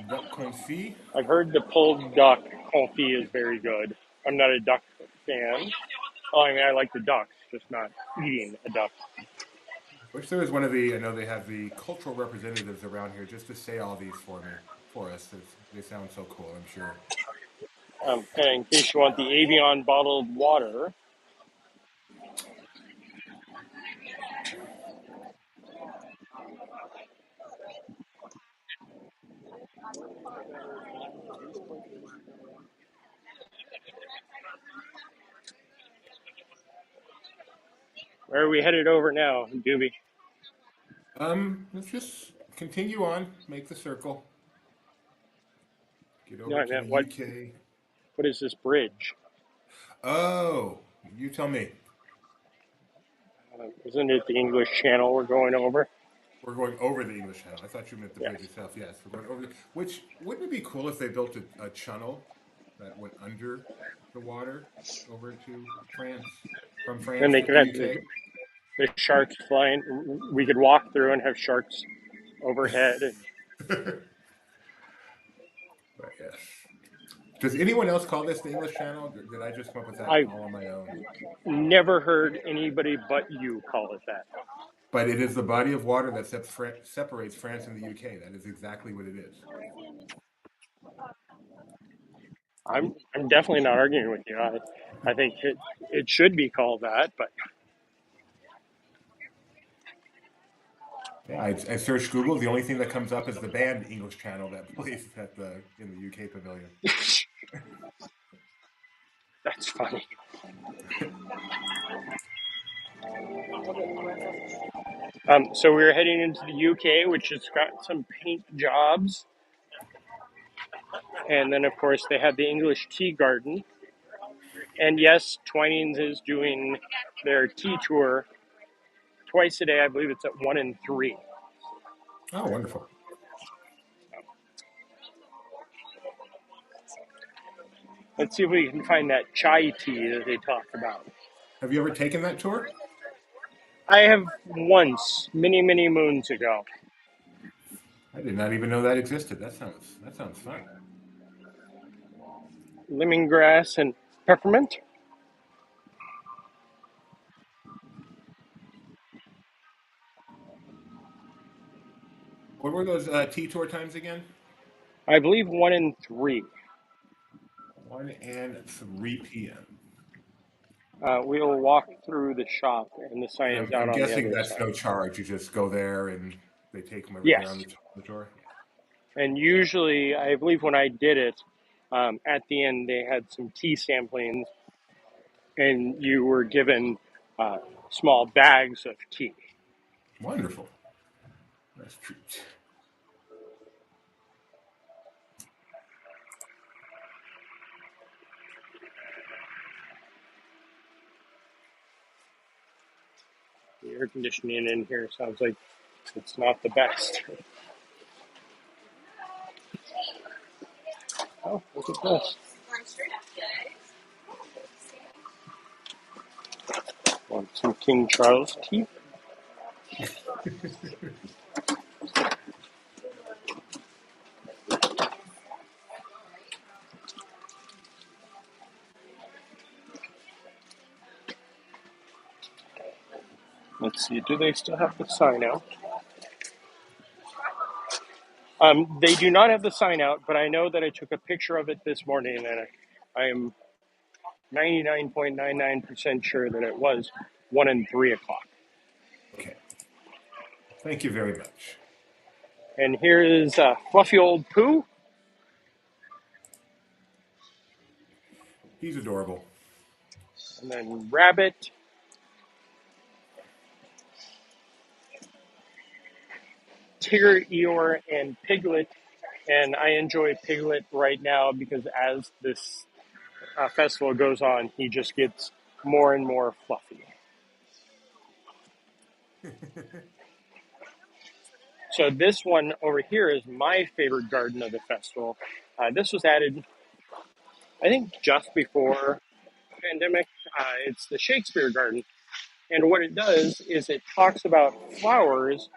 Duck confit. I've heard the pulled duck confit is very good. I'm not a duck fan. Oh, I mean, I like the ducks, just not eating a duck. Wish there was I know they have the cultural representatives around here just to say all these for us. They sound so cool, I'm sure. And in case you want the Avion bottled water, where are we headed over now, Doobie? Let's just continue on, make the circle, get No, over I to meant the what? UK. What is this bridge? Oh, you tell me. Isn't it the English Channel we're going over? We're going over the English Channel. I thought you meant the Yes. bridge itself. Yes, we're going over. Which wouldn't it be cool if they built a channel that went under the water over to France, from And France they to could the have UK? the sharks flying. We could walk through and have sharks overhead. But yes. Does anyone else call this the English Channel? Or did I just come up with that I've all on my own? never heard anybody but you call it that. But it is the body of water that separates France and the UK. That is exactly what it is. I'm definitely not arguing with you. I think it should be called that, but Yeah, I searched Google. The only thing that comes up is the band English Channel that plays in the UK pavilion. that's funny. So we're heading into the UK, which has got some paint jobs, and then of course they have the English Tea Garden. And yes, Twinings is doing their tea tour twice a day. I believe it's at 1 and 3. Oh, wonderful. Let's see if we can find that chai tea that they talked about. Have you ever taken that tour? I have once, many, many moons ago. I did not even know that existed. That sounds fun. Lemongrass and peppermint. What were those tea tour times again? I believe 1 and 3. 1 and 3 p.m. We'll walk through the shop, and the sign And is I'm, out I'm on the guessing other that's side. no charge. You just go there and they take them everything on Yes. the tour. And usually, I believe when I did it, at the end they had some tea samplings, and you were given small bags of tea. Wonderful. Nice treat. The air conditioning in here sounds like it's not the best. Oh, look at this. Want some King Charles tea? Let's see, do they still have the sign out? They do not have the sign out, but I know that I took a picture of it this morning, and I am 99.99% sure that it was 1 and 3 o'clock. Okay. Thank you very much. And here is fluffy old Pooh. He's adorable. And then Rabbit, Tigger, Eeyore, and Piglet. And I enjoy Piglet right now because as this festival goes on, he just gets more and more fluffy. So this one over here is my favorite garden of the festival. This was added, I think, just before the pandemic. It's the Shakespeare Garden. And what it does is it talks about flowers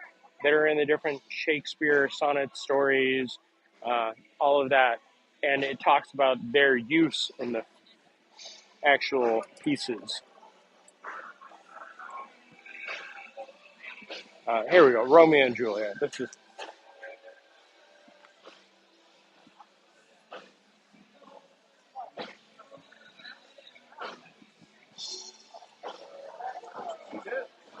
that are in the different Shakespeare sonnet stories, all of that. And it talks about their use in the actual pieces. Here we go, Romeo and Juliet. This is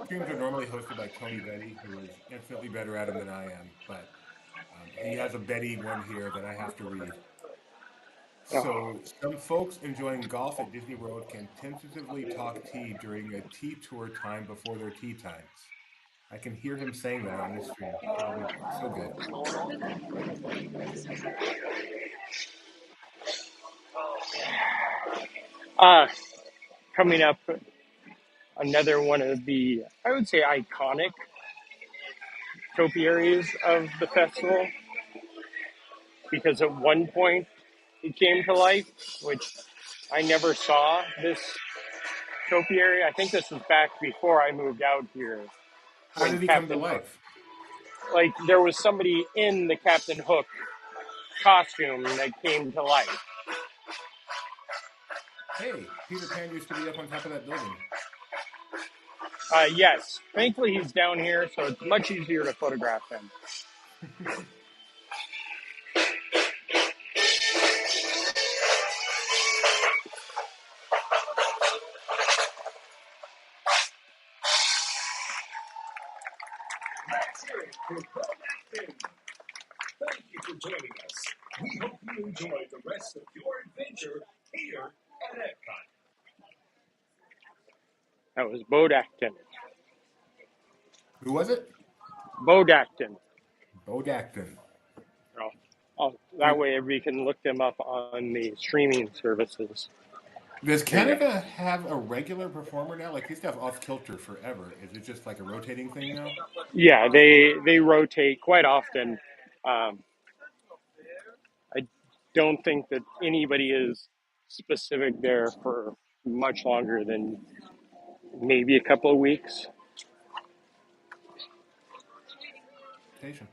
Streams are normally hosted by Tony Betty, who is infinitely better at them than I am, but he has a Betty one here that I have to read. So, some folks enjoying golf at Disney World can tentatively talk tea during a tea tour time before their tea times. I can hear him saying that on this stream. It'll be so good. coming up. Another one of the, I would say, iconic topiaries of the festival, because at one point it came to life, which I never saw this topiary. I think this was back before I moved out here How when did he come to Captain, life? like there was somebody in the Captain Hook costume that came to life. Hey, Peter Pan used to be up on top of that building. Yes, thankfully he's down here, so it's much easier to photograph him. Thank you for joining us. We hope you enjoy the rest of your adventure here at EPCOT. That was Bodacton. Who was it? Bodacton. Bodacton. That way everybody can look them up on the streaming services. Does Canada have a regular performer now? Like, they used to have Off Kilter forever. Is it just like a rotating thing now? Yeah, they rotate quite often. I don't think that anybody is specific there for much longer than maybe a couple of weeks. Station.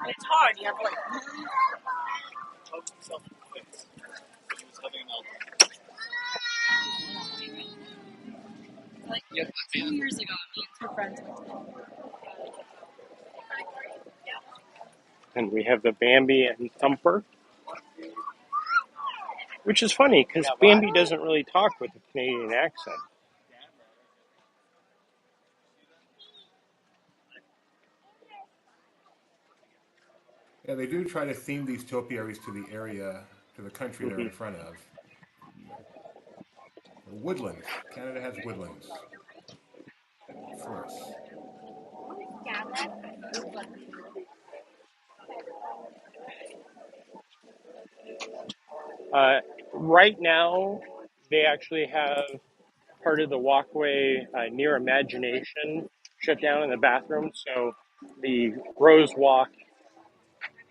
It's hard. You have to like 2 years ago, me and two friends went to And we have the Bambi and Thumper. which is funny because Bambi doesn't really talk with a Canadian accent. Yeah, they do try to theme these topiaries to the area, to the country they're Hmm. in front of. Woodlands. Canada has woodlands. Forests. Right now, they actually have part of the walkway near Imagination shut down in the bathroom, so the Rose Walk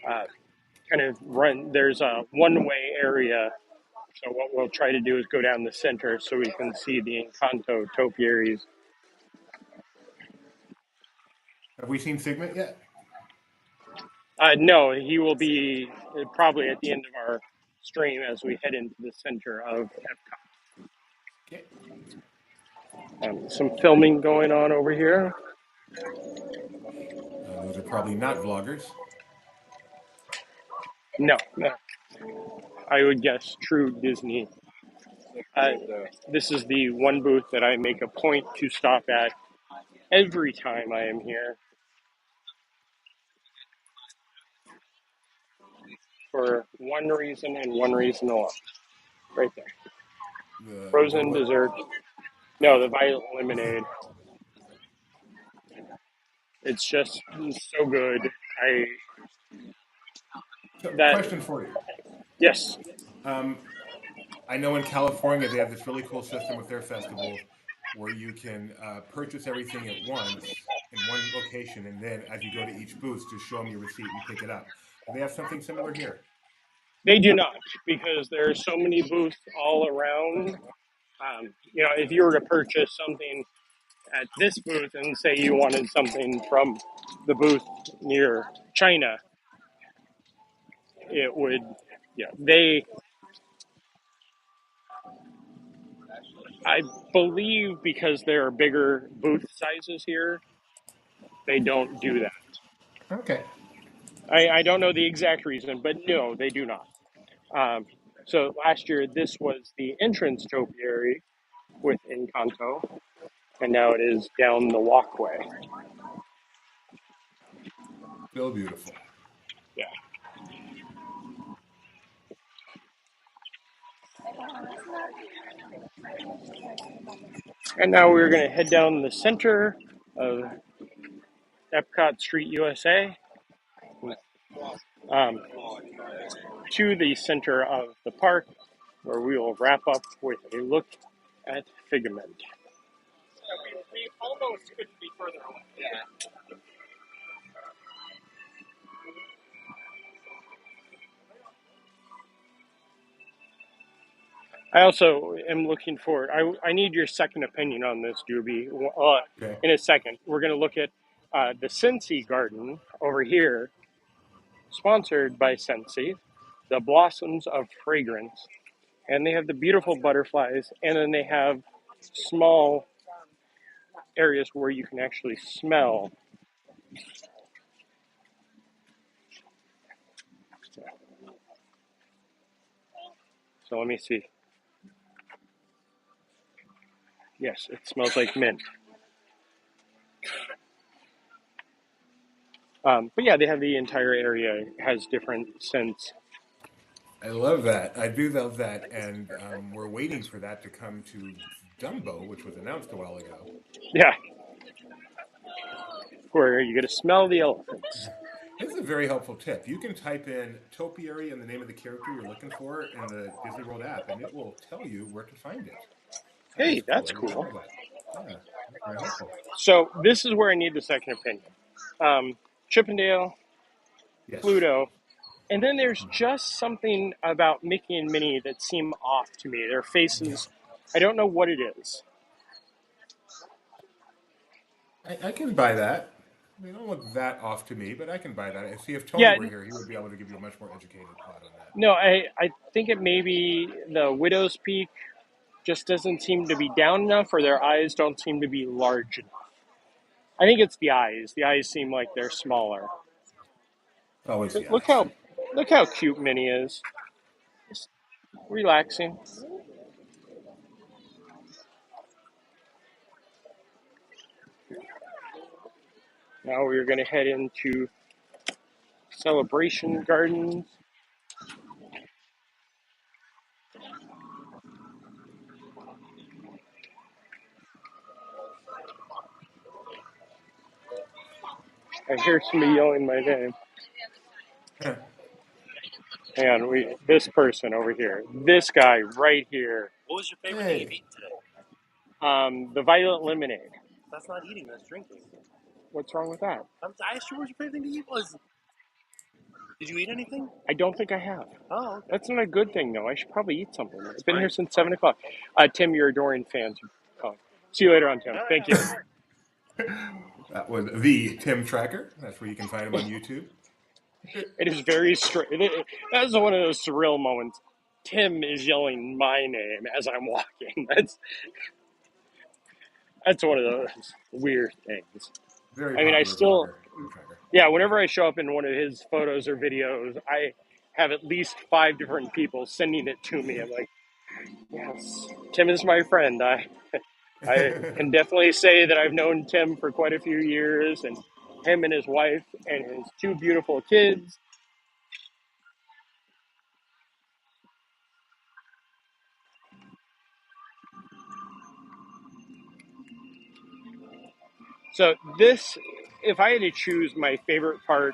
uh, kind of run. There's a one-way area. So what we'll try to do is go down the center so we can see the Encanto topiaries. Have we seen Figment yet? No, he will be probably at the end of our stream as we head into the center of Okay. Epcot. Some filming going on over here. Those are probably not vloggers. No, no, I would guess true Disney. Uh, this is the one booth that I make a point to stop at every time I am here for one reason and one reason alone. Right there. The Frozen what? dessert. No, the violet lemonade. It's just so good. I So, that question for you. yes, Um, I know in California they have this really cool system with their festival where you can purchase everything at once in one location, and then as you go to each booth, just show them your receipt and pick it up. Do they have something similar here? they do not because there are so many booths all around. If you were to purchase something at this booth and say you wanted something from the booth near China, it would, they, I believe because there are bigger booth sizes here, they don't do that. Okay. I don't know the exact reason, but no, they do not. Um, so last year, this was the entrance topiary with Encanto, and now it is down the walkway. Still beautiful. Yeah. And now we're going to head down the center of Epcot Street, USA, um, to the center of the park, where we will wrap up with a look at Figment. We almost couldn't be further away. Yeah. I also am looking for. I need your second opinion on this, Doobie. Okay. In a second, we're going to look at the Scentsy Garden over here, sponsored by Scentsy, the Blossoms of Fragrance, and they have the beautiful butterflies, and then they have small areas where you can actually smell. So let me see. Yes, it smells like mint. But yeah, they have the entire area has different scents. I love that. I do love that. And we're waiting for that to come to Dumbo, which was announced a while ago. Yeah, where you get to smell the elephants. This is a very helpful tip. You can type in topiary and the name of the character you're looking for in the Disney World app, and it will tell you where to find it. That is Hey, cool. that's I really cool. love that. Yeah, that's very helpful. So this is where I need the second opinion. Chippendale, Yes. Pluto, and then there's just something about Mickey and Minnie that seem off to me. Their faces, I don't know what it is. I can buy that. They don't look that off to me, but I can buy that. And see if Tony Yeah, were here, he would be able to give you a much more educated thought on that. no, I think it may be the Widow's Peak just doesn't seem to be down enough, or their eyes don't seem to be large enough. I think it's the eyes. The eyes seem like they're smaller. Always But the eyes. look how cute Minnie is. Relaxing. Now we're going to head into Celebration Gardens. I hear somebody yelling my name. Hang on, this person over here, this guy right here. What was your favorite thing Hey. you've eaten today? The violet lemonade. That's not eating, that's drinking. What's wrong with that? I asked you what your favorite thing to eat was. Did you eat anything? I don't think I have. Oh, okay. That's not a good thing, though. I should probably eat something. It's been Fine. here since 7 o'clock. Tim, you're adoring fans. See you later on, Tim. Thank you. That was the Tim Tracker. That's where you can find him on YouTube. It is very strange. That's one of those surreal moments. Tim is yelling my name as I'm walking. That's one of those weird things. Very I mean, popular vlogger, Tim Tracker. yeah, whenever I show up in one of his photos or videos, I have at least 5 different people sending it to me. I'm like, yes, Tim is my friend. I can definitely say that I've known Tim for quite a few years, and him and his wife and his 2 beautiful kids. So this, if I had to choose my favorite part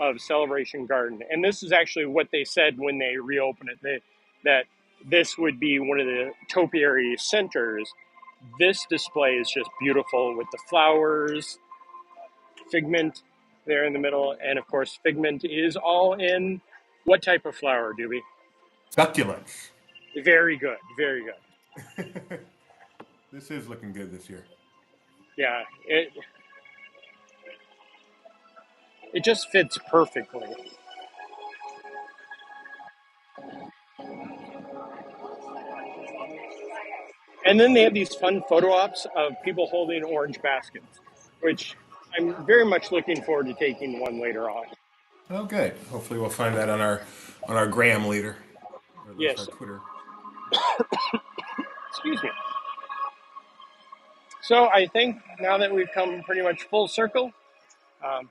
of Celebration Garden, and this is actually what they said when they reopened it, that this would be one of the topiary centers. This display is just beautiful with the flowers, Figment there in the middle, and of course Figment is all in what type of flower, Doobie? Succulents. Very good, very good. This is looking good this year. Yeah, it just fits perfectly. And then they have these fun photo ops of people holding orange baskets, which I'm very much looking forward to taking one later on. Oh, good. Hopefully, we'll find that on our gram later, or at least our Yes, Twitter. excuse me. So I think now that we've come pretty much full circle, um,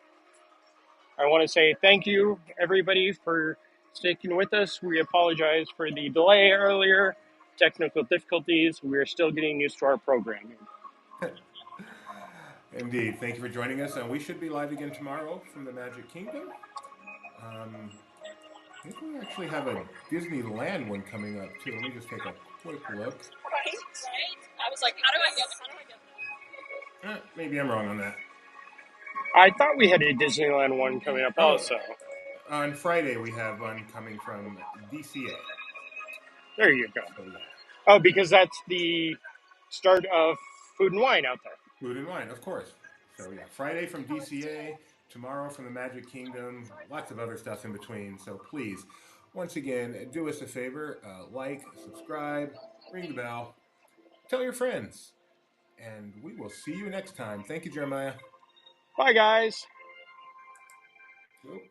I want to say thank you, everybody, for sticking with us. We apologize for the delay earlier, technical difficulties. We're still getting used to our programming. Indeed. Thank you for joining us. And we should be live again tomorrow from the Magic Kingdom. I think we actually have a Disneyland one coming up too. Let me just take a quick look. Right? I was like, how do I get Maybe I'm wrong on that. I thought we had a Disneyland one coming up also. On Friday we have one coming from DCA. There you go. So, yeah. Oh, because that's the start of Food and Wine out there. Food and wine, of course. So yeah, Friday from DCA, tomorrow from the Magic Kingdom, lots of other stuff in between. So please, once again, do us a favor, like, subscribe, ring the bell, tell your friends, and we will see you next time. Thank you, Jeremiah. Bye, guys. Nope.